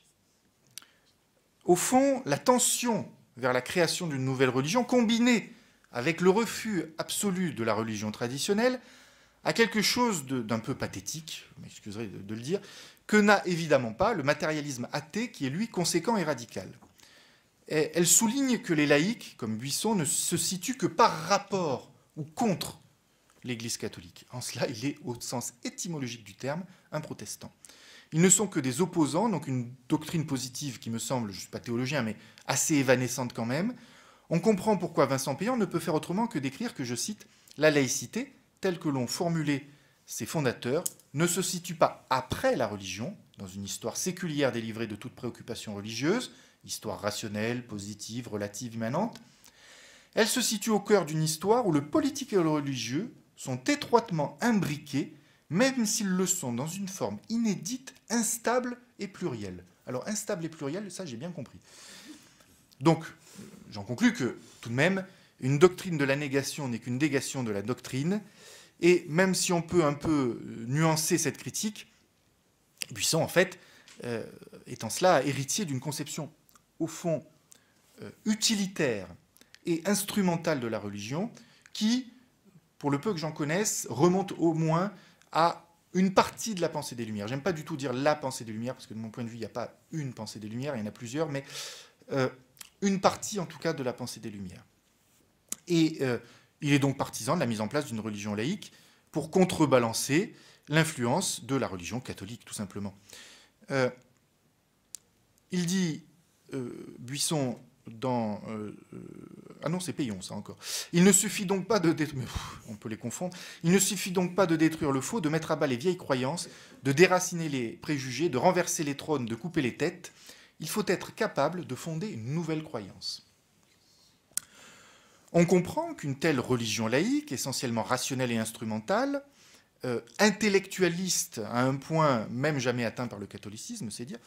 A: Au fond, la tension vers la création d'une nouvelle religion, combinée avec le refus absolu de la religion traditionnelle, a quelque chose d'un peu pathétique, vous m'excuserez de le dire, que n'a évidemment pas le matérialisme athée qui est, lui, conséquent et radical. Et elle souligne que les laïcs, comme Buisson, ne se situent que par rapport ou contre l'Église catholique. En cela, il est, au sens étymologique du terme, un protestant. Ils ne sont que des opposants, donc une doctrine positive qui me semble, je ne suis pas théologien, mais assez évanescente quand même. On comprend pourquoi Vincent Payan ne peut faire autrement que d'écrire que, je cite, « La laïcité, telle que l'ont formulée ses fondateurs, ne se situe pas après la religion, dans une histoire séculière délivrée de toute préoccupation religieuse, histoire rationnelle, positive, relative, immanente. Elle se situe au cœur d'une histoire où le politique et le religieux sont étroitement imbriqués, même s'ils le sont dans une forme inédite, instable et plurielle. » Alors, instable et plurielle, ça j'ai bien compris. Donc, j'en conclus que, tout de même, une doctrine de la négation n'est qu'une négation de la doctrine, et même si on peut un peu nuancer cette critique, Buisson, en fait, est en cela héritier d'une conception, au fond, utilitaire et instrumentale de la religion, qui, pour le peu que j'en connaisse, remonte au moins à une partie de la pensée des Lumières. J'aime pas du tout dire la pensée des Lumières, parce que de mon point de vue, il n'y a pas une pensée des Lumières, il y en a plusieurs, mais une partie, en tout cas, de la pensée des Lumières. Et il est donc partisan de la mise en place d'une religion laïque pour contrebalancer l'influence de la religion catholique, tout simplement. Il dit, Buisson, dans... ah non, c'est Payon, ça encore. Il ne suffit donc pas de détruire... On peut les confondre. Il ne suffit donc pas de détruire le faux, de mettre à bas les vieilles croyances, de déraciner les préjugés, de renverser les trônes, de couper les têtes. Il faut être capable de fonder une nouvelle croyance. On comprend qu'une telle religion laïque, essentiellement rationnelle et instrumentale, intellectualiste à un point même jamais atteint par le catholicisme, c'est dire,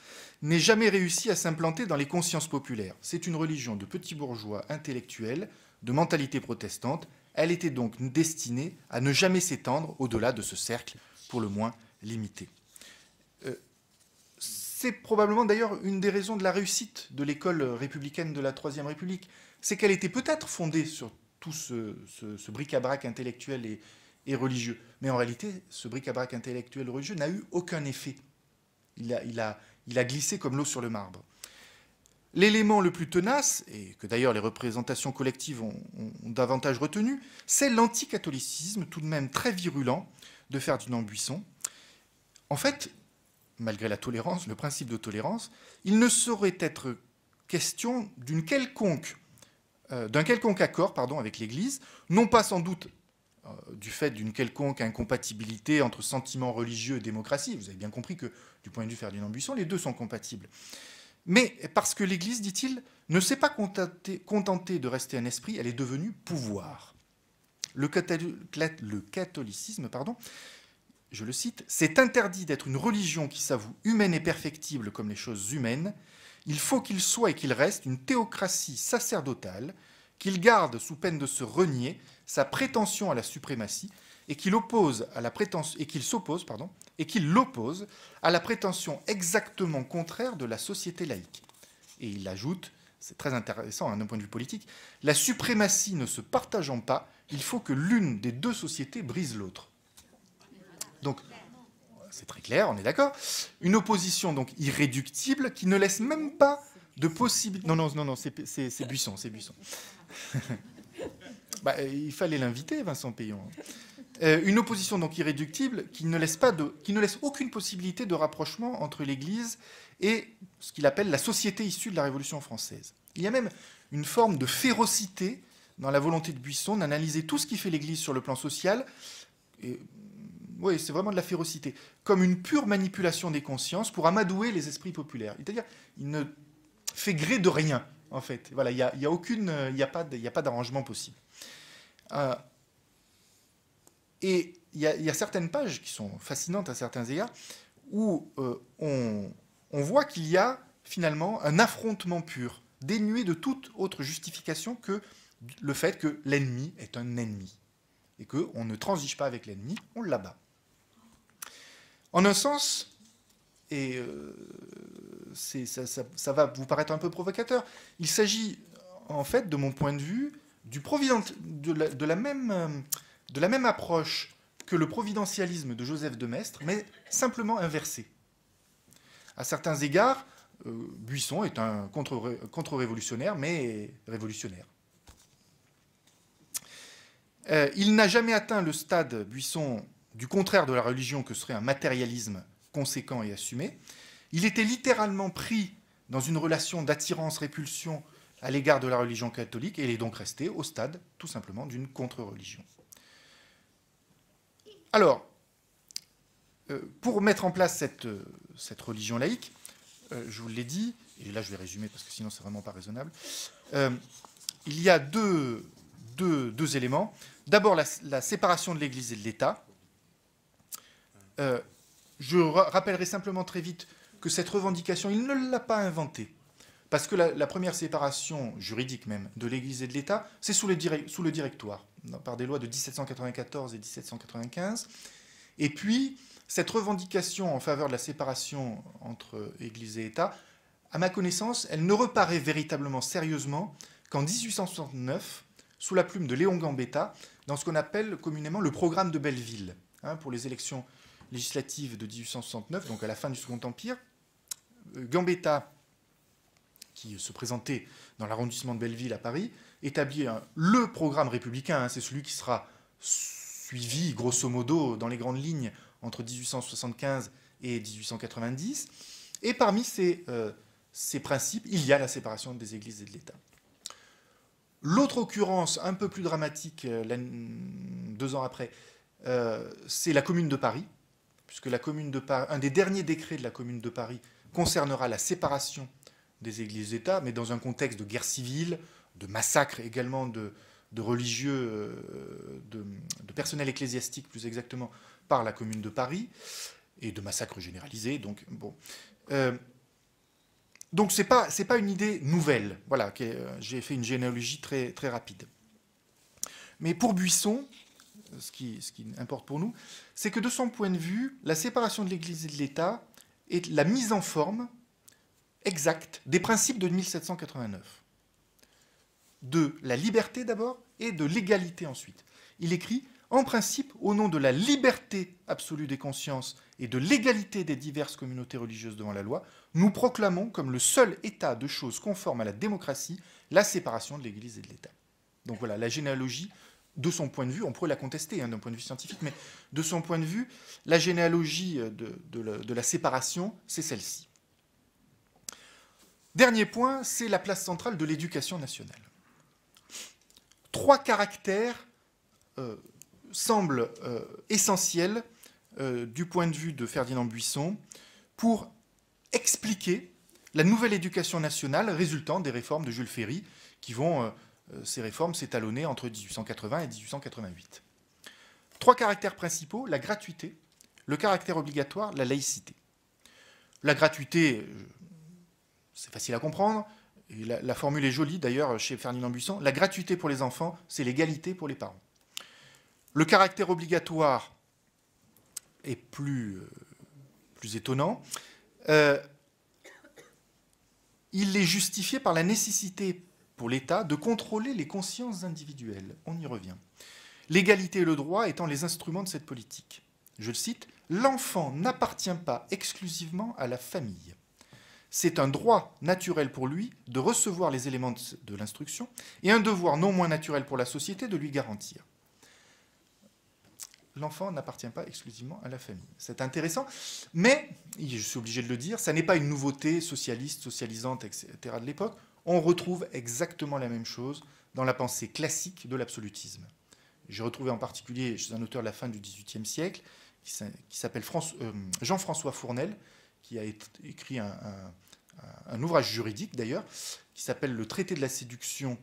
A: n'est jamais réussi à s'implanter dans les consciences populaires. C'est une religion de petits bourgeois intellectuels, de mentalité protestante. Elle était donc destinée à ne jamais s'étendre au-delà de ce cercle, pour le moins limité. C'est probablement d'ailleurs une des raisons de la réussite de l'école républicaine de la Troisième République. C'est qu'elle était peut-être fondée sur tout ce bric-à-brac intellectuel et religieux. Mais en réalité, ce bric-à-brac intellectuel et religieux n'a eu aucun effet. Il a glissé comme l'eau sur le marbre. L'élément le plus tenace, et que d'ailleurs les représentations collectives ont davantage retenu, c'est l'anticatholicisme, tout de même très virulent, de Ferdinand Buisson. En fait, malgré la tolérance, le principe de tolérance, il ne saurait être question d'un quelconque accord avec l'Église, non pas sans doute du fait d'une quelconque incompatibilité entre sentiments religieux et démocratie. Vous avez bien compris que, du point de vue de Ferdinand Buisson, les deux sont compatibles. Mais parce que l'Église, dit-il, ne s'est pas contentée de rester un esprit, elle est devenue pouvoir. Le catholicisme, je le cite, « C'est interdit d'être une religion qui s'avoue humaine et perfectible comme les choses humaines. Il faut qu'il soit et qu'il reste une théocratie sacerdotale, qu'il garde, sous peine de se renier, sa prétention à la suprématie, et qu'il l'oppose à la prétention exactement contraire de la société laïque. » Et il ajoute, c'est très intéressant d'un point de vue politique, « La suprématie ne se partageant pas, il faut que l'une des deux sociétés brise l'autre. » Donc, c'est très clair, on est d'accord. Une opposition donc irréductible qui ne laisse même pas de possibilité... Non, c'est Buisson, c'est Buisson. Bah, il fallait l'inviter, Vincent Payon. Une opposition donc irréductible qui ne laisse aucune possibilité de rapprochement entre l'Église et ce qu'il appelle la société issue de la Révolution française. Il y a même une forme de férocité dans la volonté de Buisson d'analyser tout ce qui fait l'Église sur le plan social. Et, oui, c'est vraiment de la férocité, comme une pure manipulation des consciences pour amadouer les esprits populaires. C'est-à-dire, il ne fait gré de rien, en fait. Voilà, il n'y a pas d'arrangement possible. Et il y a certaines pages qui sont fascinantes à certains égards, où on voit qu'il y a finalement un affrontement pur, dénué de toute autre justification que le fait que l'ennemi est un ennemi, et qu'on ne transige pas avec l'ennemi, on l'abat. En un sens, et ça va vous paraître un peu provocateur, il s'agit en fait, de mon point de vue, de la même approche que le providentialisme de Joseph de Maistre, mais simplement inversé. À certains égards, Buisson est un contre-révolutionnaire, mais révolutionnaire. Il n'a jamais atteint le stade, Buisson, du contraire de la religion que serait un matérialisme conséquent et assumé. Il était littéralement pris dans une relation d'attirance-répulsion à l'égard de la religion catholique, et il est donc resté au stade, tout simplement, d'une contre-religion. Alors, pour mettre en place cette religion laïque, je vous l'ai dit, et là je vais résumer parce que sinon c'est vraiment pas raisonnable, il y a deux éléments. D'abord, la séparation de l'Église et de l'État. Je rappellerai simplement très vite que cette revendication, il ne l'a pas inventée. Parce que la première séparation juridique même de l'Église et de l'État, c'est sous le Directoire, par des lois de 1794 et 1795. Et puis, cette revendication en faveur de la séparation entre Église et État, à ma connaissance, elle ne reparaît véritablement sérieusement qu'en 1869, sous la plume de Léon Gambetta, dans ce qu'on appelle communément le programme de Belleville, pour les élections législatives de 1869, donc à la fin du Second Empire. Gambetta, qui se présentait dans l'arrondissement de Belleville à Paris, établit le programme républicain, c'est celui qui sera suivi, grosso modo, dans les grandes lignes, entre 1875 et 1890. Et parmi ces principes, il y a la séparation des églises et de l'État. L'autre occurrence, un peu plus dramatique, 2 ans après, c'est la Commune de Paris, puisque un des derniers décrets de la Commune de Paris concernera la séparation des églises d'État, mais dans un contexte de guerre civile, de massacre également de religieux, de personnel ecclésiastique plus exactement, par la Commune de Paris, et de massacres généralisés. Donc, bon. Donc c'est pas une idée nouvelle. Voilà, j'ai fait une généalogie très, très rapide. Mais pour Buisson, ce qui importe pour nous, c'est que de son point de vue, la séparation de l'Église et de l'État est la mise en forme exacte des principes de 1789. De la liberté d'abord et de l'égalité ensuite. Il écrit « En principe, au nom de la liberté absolue des consciences et de l'égalité des diverses communautés religieuses devant la loi, nous proclamons comme le seul état de choses conforme à la démocratie la séparation de l'Église et de l'État. » Donc voilà, la généalogie, de son point de vue, on pourrait la contester d'un point de vue scientifique, mais de son point de vue, la généalogie de la séparation, c'est celle-ci. Dernier point, c'est la place centrale de l'éducation nationale. 3 caractères semblent essentiels du point de vue de Ferdinand Buisson pour expliquer la nouvelle éducation nationale résultant des réformes de Jules Ferry, qui vont, ces réformes, s'étalonner entre 1880 et 1888. 3 caractères principaux, la gratuité, le caractère obligatoire, la laïcité. La gratuité, c'est facile à comprendre, et la formule est jolie d'ailleurs chez Ferdinand Buisson, la gratuité pour les enfants, c'est l'égalité pour les parents. Le caractère obligatoire est plus étonnant. Il est justifié par la nécessité pour l'État de contrôler les consciences individuelles. On y revient. L'égalité et le droit étant les instruments de cette politique. Je le cite, « L'enfant n'appartient pas exclusivement à la famille. C'est un droit naturel pour lui de recevoir les éléments de l'instruction et un devoir non moins naturel pour la société de lui garantir. » L'enfant n'appartient pas exclusivement à la famille. C'est intéressant, mais, je suis obligé de le dire, ça n'est pas une nouveauté socialiste, socialisante, etc. de l'époque. On retrouve exactement la même chose dans la pensée classique de l'absolutisme. J'ai retrouvé en particulier chez un auteur de la fin du XVIIIe siècle, qui s'appelle Jean-François Fournel, qui a écrit un ouvrage juridique d'ailleurs, qui s'appelle « Le traité de la séduction »,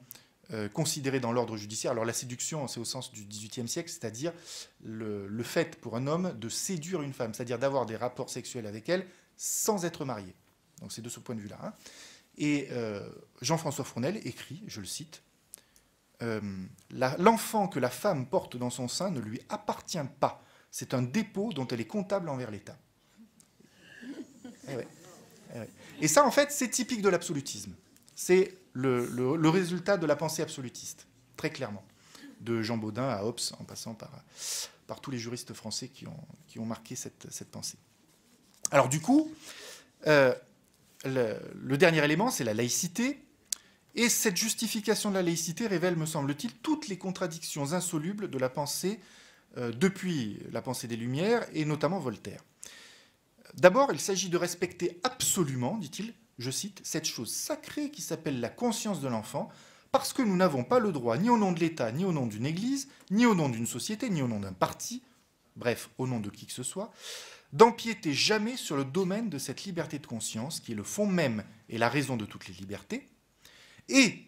A: considéré dans l'ordre judiciaire. Alors la séduction, c'est au sens du XVIIIe siècle, c'est-à-dire le fait pour un homme de séduire une femme, c'est-à-dire d'avoir des rapports sexuels avec elle sans être marié. Donc c'est de ce point de vue-là. Hein. Et Jean-François Fournel écrit, je le cite, l'enfant que la femme porte dans son sein ne lui appartient pas. C'est un dépôt dont elle est comptable envers l'État. Et ça, en fait, c'est typique de l'absolutisme. C'est le résultat de la pensée absolutiste, très clairement, de Jean Bodin à Hobbes, en passant par tous les juristes français qui ont marqué cette pensée. Alors du coup, le dernier élément, c'est la laïcité, et cette justification de la laïcité révèle, me semble-t-il, toutes les contradictions insolubles de la pensée depuis la pensée des Lumières, et notamment Voltaire. D'abord, il s'agit de respecter absolument, dit-il, je cite, cette chose sacrée qui s'appelle la conscience de l'enfant, parce que nous n'avons pas le droit, ni au nom de l'État, ni au nom d'une église, ni au nom d'une société, ni au nom d'un parti, bref, au nom de qui que ce soit, d'empiéter jamais sur le domaine de cette liberté de conscience, qui est le fond même et la raison de toutes les libertés. Et,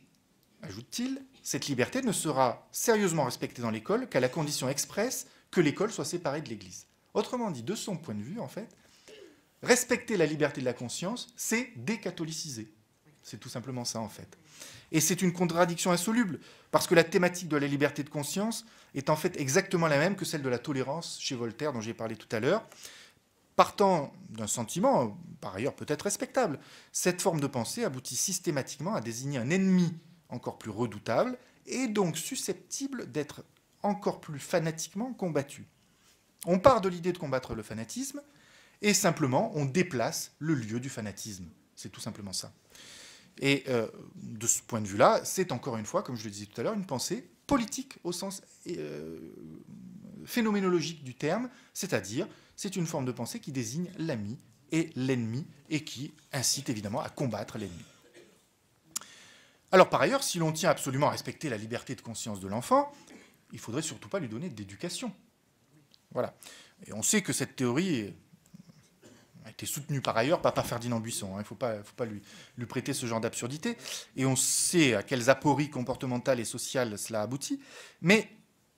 A: ajoute-t-il, cette liberté ne sera sérieusement respectée dans l'école qu'à la condition expresse que l'école soit séparée de l'Église. Autrement dit, de son point de vue, en fait, respecter la liberté de la conscience, c'est décatholiciser. C'est tout simplement ça, en fait. Et c'est une contradiction insoluble, parce que la thématique de la liberté de conscience est en fait exactement la même que celle de la tolérance chez Voltaire, dont j'ai parlé tout à l'heure. Partant d'un sentiment, par ailleurs peut-être respectable, cette forme de pensée aboutit systématiquement à désigner un ennemi encore plus redoutable, et donc susceptible d'être encore plus fanatiquement combattu. On part de l'idée de combattre le fanatisme, et simplement, on déplace le lieu du fanatisme. C'est tout simplement ça. Et de ce point de vue-là, c'est encore une fois, comme je le disais tout à l'heure, une pensée politique au sens phénoménologique du terme, c'est-à-dire, c'est une forme de pensée qui désigne l'ami et l'ennemi, et qui incite évidemment à combattre l'ennemi. Alors par ailleurs, si l'on tient absolument à respecter la liberté de conscience de l'enfant, il ne faudrait surtout pas lui donner d'éducation. Voilà. Et on sait que cette théorie a été soutenu par ailleurs par Ferdinand Buisson. Il ne faut pas lui prêter ce genre d'absurdité. Et on sait à quelles apories comportementales et sociales cela aboutit. Mais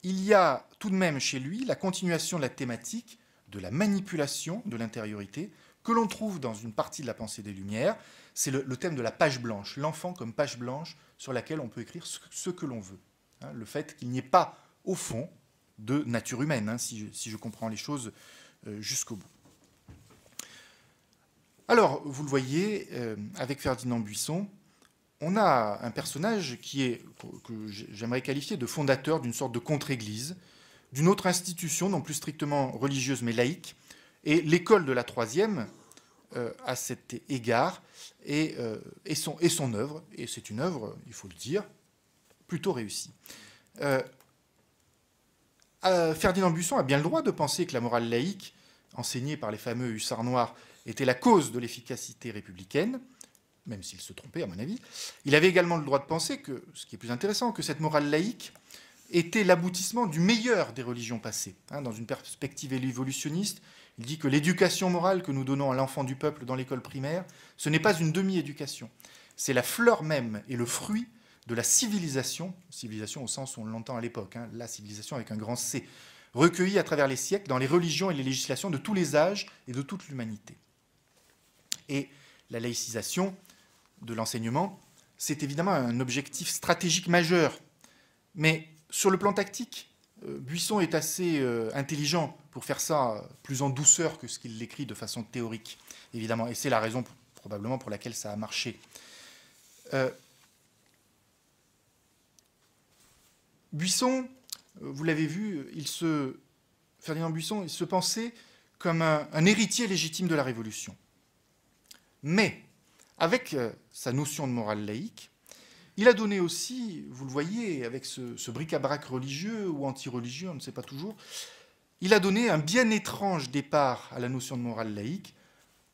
A: il y a tout de même chez lui la continuation de la thématique de la manipulation de l'intériorité que l'on trouve dans une partie de la pensée des Lumières. C'est le thème de la page blanche, l'enfant comme page blanche sur laquelle on peut écrire ce que l'on veut. Le fait qu'il n'y ait pas, au fond, de nature humaine, si je comprends les choses jusqu'au bout. Alors, vous le voyez, avec Ferdinand Buisson, on a un personnage que j'aimerais qualifier de fondateur d'une sorte de contre-église, d'une autre institution, non plus strictement religieuse mais laïque, et l'école de la Troisième, à cet égard, et son œuvre, et c'est une œuvre, il faut le dire, plutôt réussie. Ferdinand Buisson a bien le droit de penser que la morale laïque, enseignée par les fameux hussards noirs, était la cause de l'efficacité républicaine, même s'il se trompait à mon avis. Il avait également le droit de penser que, ce qui est plus intéressant, que cette morale laïque était l'aboutissement du meilleur des religions passées. Dans une perspective évolutionniste, il dit que l'éducation morale que nous donnons à l'enfant du peuple dans l'école primaire, ce n'est pas une demi-éducation. C'est la fleur même et le fruit de la civilisation au sens où on l'entend à l'époque, la civilisation avec un grand C, recueillis à travers les siècles dans les religions et les législations de tous les âges et de toute l'humanité. Et la laïcisation de l'enseignement, c'est évidemment un objectif stratégique majeur. Mais sur le plan tactique, Buisson est assez intelligent pour faire ça plus en douceur que ce qu'il l'écrit de façon théorique, évidemment. Et c'est la raison probablement pour laquelle ça a marché. Buisson, vous l'avez vu, Ferdinand Buisson, il se pensait comme un héritier légitime de la Révolution. Mais, avec sa notion de morale laïque, il a donné aussi, vous le voyez, avec ce bric-à-brac religieux ou anti-religieux, on ne sait pas toujours, il a donné un bien étrange départ à la notion de morale laïque,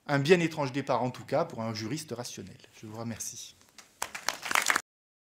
A: un bien étrange départ en tout cas pour un juriste rationnel. Je vous remercie.